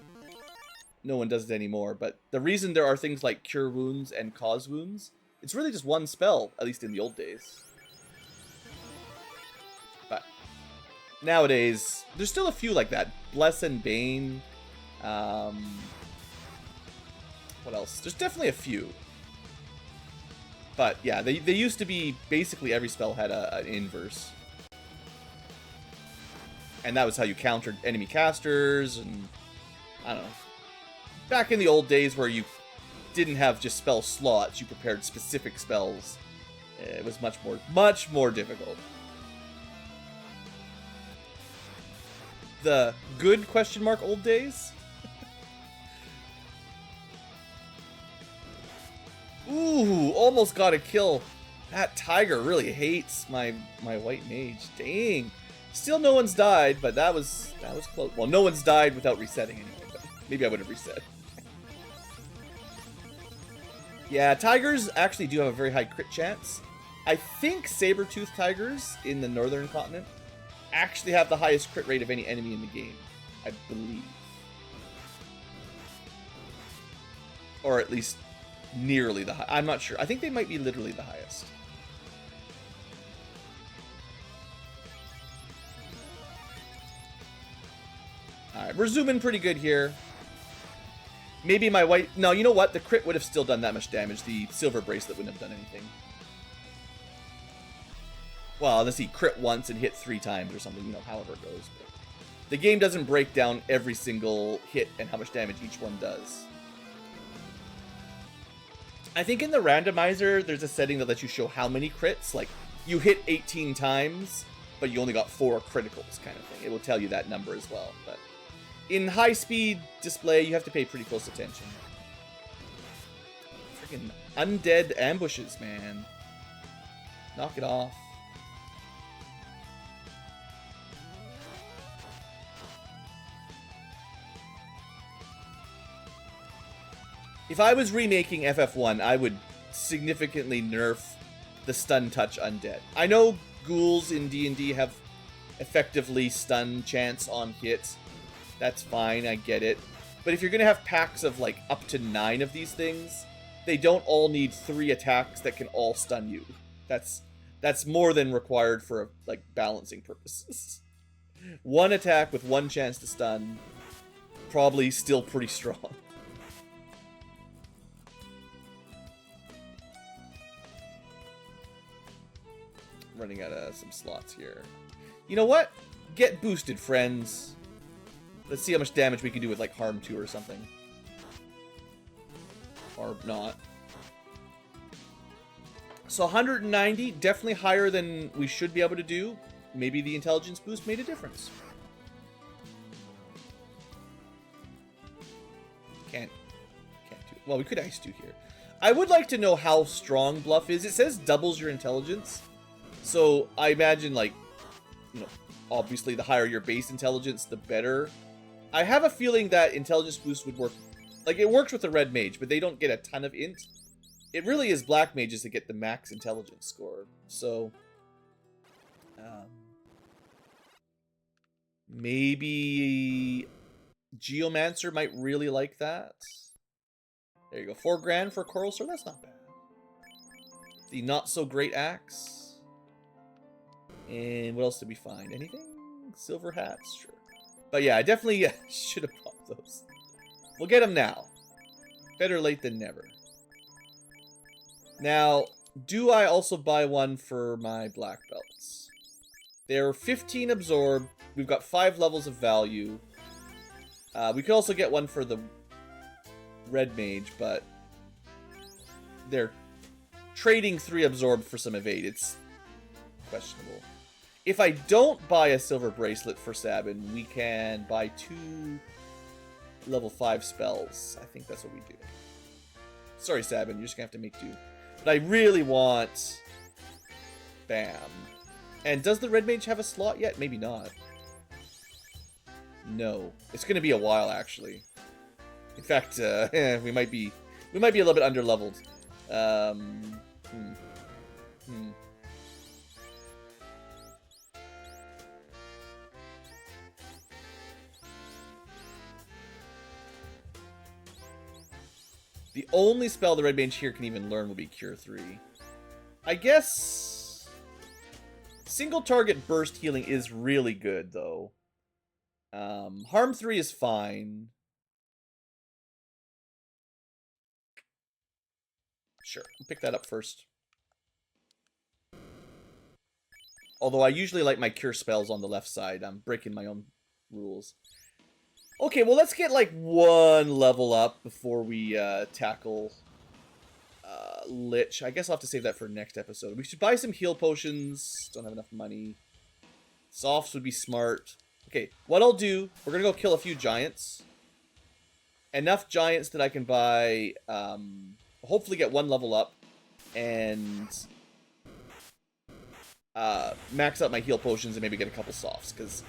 no one does it anymore, but the reason there are things like Cure Wounds and Cause Wounds, it's really just one spell, at least in the old days. But nowadays, there's still a few like that. Bless and Bane. What else? There's definitely a few. But yeah, they used to be basically every spell had an inverse. And that was how you countered enemy casters, and I don't know. Back in the old days where you didn't have just spell slots, you prepared specific spells. It was much more difficult. The good question mark old days? Ooh, almost got a kill. That tiger really hates my white mage. Dang. Still no one's died, but that was close. Well, no one's died without resetting anyway, but maybe I would have reset. Yeah, tigers actually do have a very high crit chance. I think saber-toothed tigers in the northern continent actually have the highest crit rate of any enemy in the game, I believe. Or at least nearly the high. I'm not sure. I think they might be literally the highest. Alright, we're zooming pretty good here. Maybe my white... No, you know what? The crit would have still done that much damage. The silver bracelet wouldn't have done anything. Well, unless he crit once and hit 3 times or something, you know, however it goes. But the game doesn't break down every single hit and how much damage each one does. I think in the randomizer, there's a setting that lets you show how many crits. Like, you hit 18 times, but you only got 4 criticals kind of thing. It will tell you that number as well, but... In high-speed display, you have to pay pretty close attention. Freaking undead ambushes, man. Knock it off. If I was remaking FF1, I would significantly nerf the stun touch undead. I know ghouls in D&D have effectively stun chance on hit. That's fine, I get it. But if you're going to have packs of like up to 9 of these things, they don't all need 3 attacks that can all stun you. That's more than required for like balancing purposes. 1 attack with 1 chance to stun, probably still pretty strong. Running out of some slots here. You know what? Get boosted, friends. Let's see how much damage we can do with like Harm 2 or something. Or not. So 190, definitely higher than we should be able to do. Maybe the intelligence boost made a difference. Can't do it. Well, we could ice 2 here. I would like to know how strong Bluff is. It says doubles your intelligence. So I imagine, like, you know, obviously the higher your base intelligence, the better. I have a feeling that intelligence boost would work. Like, it works with the red mage, but they don't get a ton of int. It really is black mages that get the max intelligence score. So, maybe Geomancer might really like that. There you go. 4 grand for Coral Sword. That's not bad. The not so great axe. And what else did we find? Anything? Silver hats? Sure. But yeah, I definitely should have bought those. We'll get them now. Better late than never. Now, do I also buy one for my black belts? They're 15 absorb. We've got 5 levels of value. We could also get one for the red mage, but they're trading 3 absorb for some evade. It's questionable. If I don't buy a silver bracelet for Sabin, we can buy 2 level 5 spells. I think that's what we do. Sorry, Sabin, you're just gonna have to make do. But I really want Bam. And does the red mage have a slot yet? Maybe not. No. It's gonna be a while, actually. In fact, we might be a little bit underleveled. The only spell the red mage here can even learn will be Cure 3. I guess single target burst healing is really good, though. Harm 3 is fine. Sure, I'll pick that up first. Although I usually like my cure spells on the left side. I'm breaking my own rules. Okay, well, let's get like 1 level up before we tackle Lich. I guess I'll have to save that for next episode. We should buy some heal potions. Don't have enough money. Softs would be smart. Okay, what I'll do, we're going to go kill a few giants. Enough giants that I can buy, hopefully get 1 level up, and max out my heal potions and maybe get a couple softs, because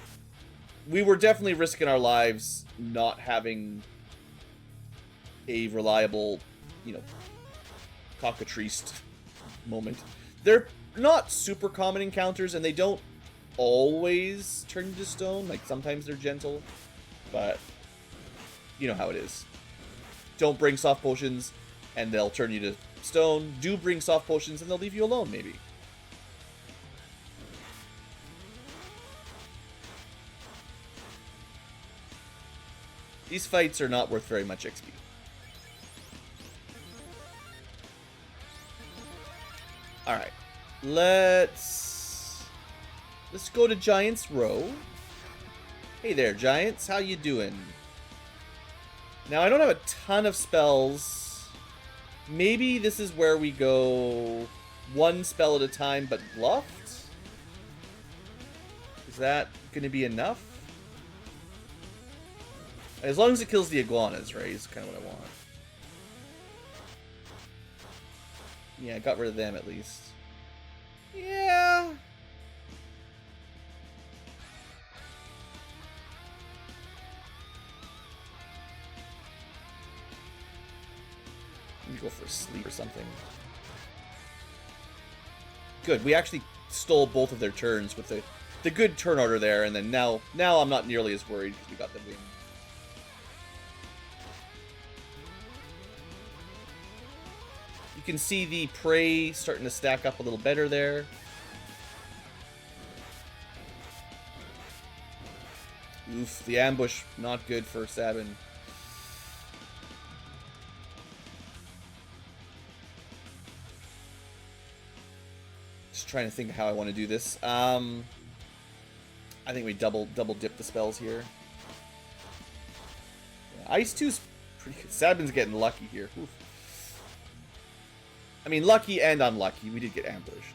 we were definitely risking our lives not having a reliable, you know, cockatrice moment. They're not super common encounters, and they don't always turn into stone. Like, sometimes they're gentle, but you know how it is. Don't bring soft potions, and they'll turn you to stone. Do bring soft potions, and they'll leave you alone, maybe. These fights are not worth very much XP. Alright. Let's go to Giants Row. Hey there, Giants. How you doing? Now, I don't have a ton of spells. Maybe this is where we go 1 spell at a time, but bluffed? Is that going to be enough? As long as it kills the iguanas, right, is kind of what I want. Yeah, I got rid of them at least. Yeah. Maybe go for a sleep or something. Good. We actually stole both of their turns with the good turn order there, and then now I'm not nearly as worried because we got the win. You can see the prey starting to stack up a little better there. Oof, the ambush not good for Sabin. Just trying to think of how I want to do this. I think we double dip the spells here. Yeah, Ice 2's pretty good. Sabin's getting lucky here. Oof. I mean, lucky and unlucky. We did get ambushed.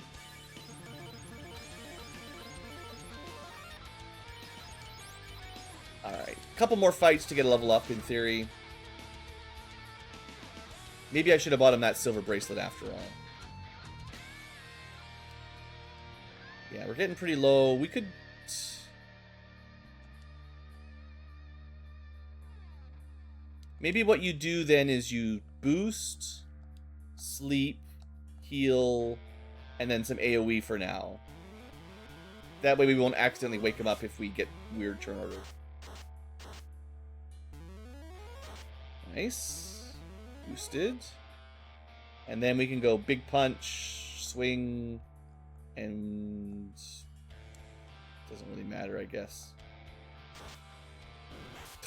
Alright. A couple more fights to get a level up, in theory. Maybe I should have bought him that silver bracelet after all. Yeah, we're getting pretty low. We could... Maybe what you do then is you boost, sleep, heal, and then some AoE for now. That way we won't accidentally wake him up if we get weird turn order. Nice. Boosted. And then we can go big punch, swing, and... Doesn't really matter, I guess.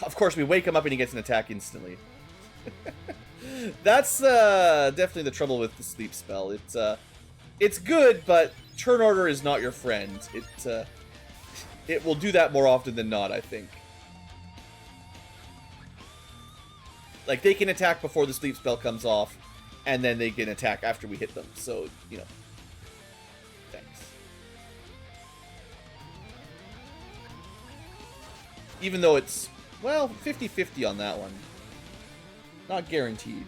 Of course, we wake him up and he gets an attack instantly. That's definitely the trouble with the sleep spell. It's good, but turn order is not your friend. It will do that more often than not, I think. Like, they can attack before the sleep spell comes off, and then they can attack after we hit them. So, you know. Thanks. Even though it's, well, 50-50 on that one. Not guaranteed.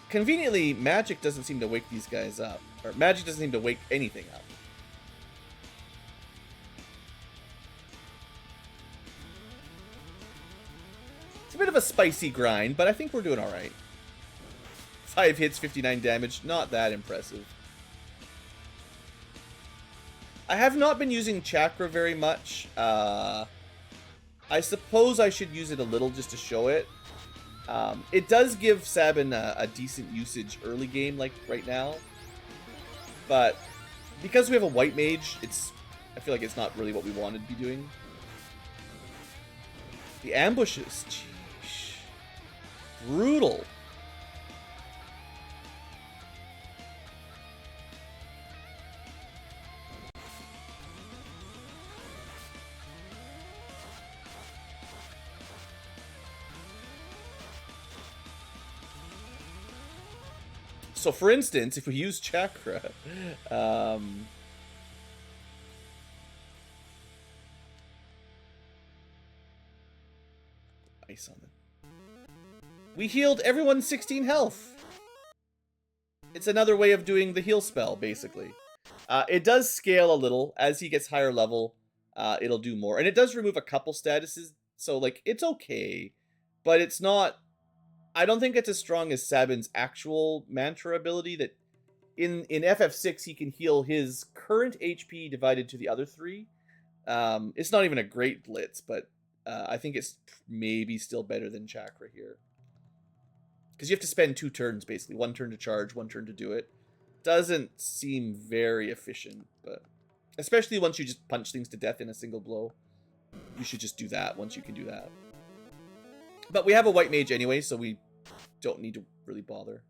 Conveniently, magic doesn't seem to wake these guys up. Or magic doesn't seem to wake anything up. It's a bit of a spicy grind, but I think we're doing alright. 5 hits, 59 damage. Not that impressive. I have not been using Chakra very much. I suppose I should use it a little just to show it. It does give Sabin a decent usage early game, like right now. But because we have a white mage, I feel like it's not really what we wanted to be doing. The ambushes, sheesh. Brutal. So, for instance, if we use Chakra, ice on it. We healed everyone 16 health. It's another way of doing the heal spell, basically. It does scale a little. As he gets higher level, it'll do more. And it does remove a couple statuses, so, like, it's okay. But it's not... I don't think it's as strong as Sabin's actual mantra ability that in FF6 he can heal his current HP divided to the other 3. It's not even a great blitz, but I think it's maybe still better than Chakra here. Because you have to spend 2 turns, basically. 1 turn to charge, 1 turn to do it. Doesn't seem very efficient, but... Especially once you just punch things to death in a single blow. You should just do that once you can do that. But we have a white mage anyway, so we don't need to really bother.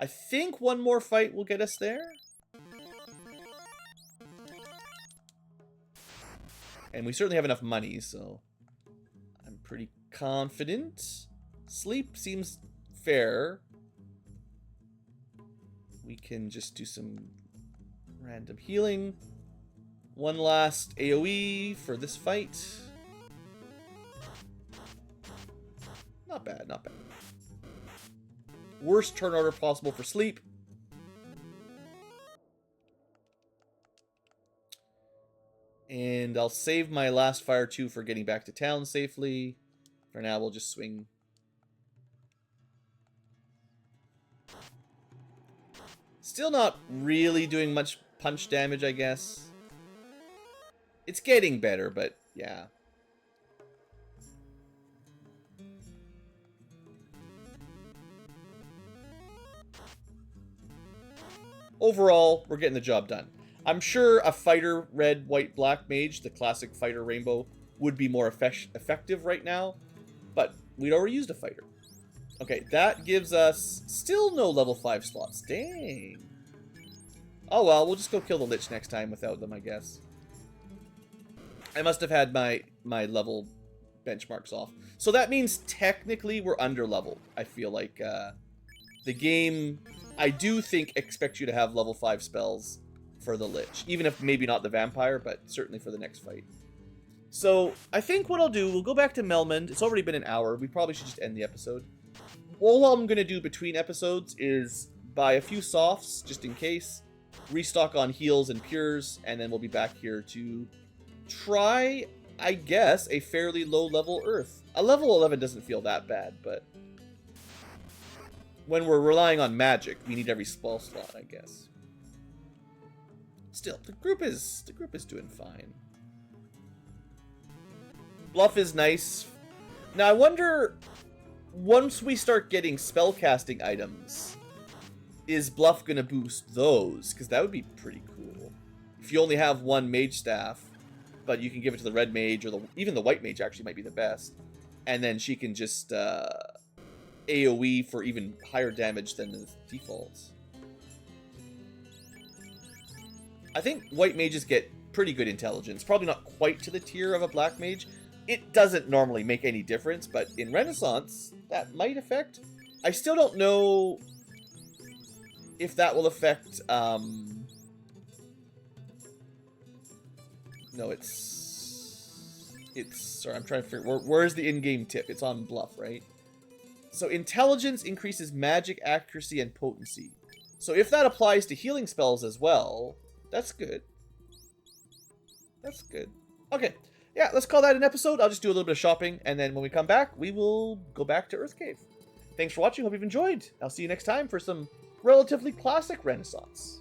I think one more fight will get us there. And we certainly have enough money, so I'm pretty confident. Sleep seems fair. We can just do some random healing. One last AoE for this fight. Not bad, not bad. Worst turn order possible for sleep. And I'll save my last fire 2 for getting back to town safely. For now, we'll just swing Still not really doing much punch damage, I guess. It's getting better, but yeah. Overall, we're getting the job done. I'm sure a fighter red, white, black mage, the classic fighter rainbow, would be more effective right now, but we'd already used a fighter. Okay, that gives us still no level 5 slots. Dang. Oh well, we'll just go kill the Lich next time without them, I guess. I must have had my level benchmarks off. So that means technically we're under leveled. I feel like the game, I do think, expects you to have level 5 spells for the Lich. Even if maybe not the Vampire, but certainly for the next fight. So I think what I'll do, we'll go back to Melmond. It's already been an hour. We probably should just end the episode. All I'm going to do between episodes is buy a few softs, just in case, restock on heals and pures, and then we'll be back here to try, I guess, a fairly low-level Earth. A level 11 doesn't feel that bad, but when we're relying on magic, we need every spell slot, I guess. Still, the group is doing fine. Bluff is nice. Now, I wonder, once we start getting spellcasting items, is Bluff going to boost those? Because that would be pretty cool. If you only have one mage staff, but you can give it to the red mage, or even the white mage actually might be the best. And then she can just AoE for even higher damage than the defaults. I think white mages get pretty good intelligence. Probably not quite to the tier of a black mage. It doesn't normally make any difference, but in Renaissance, that might affect. I still don't know if that will affect, no, sorry, I'm trying to figure, where's the in-game tip? It's on Bluff, right? So intelligence increases magic accuracy and potency. So if that applies to healing spells as well, that's good. That's good. Okay. Yeah, let's call that an episode. I'll just do a little bit of shopping, and then when we come back, we will go back to Earth Cave. Thanks for watching. Hope you've enjoyed. I'll see you next time for some relatively classic Renaissance.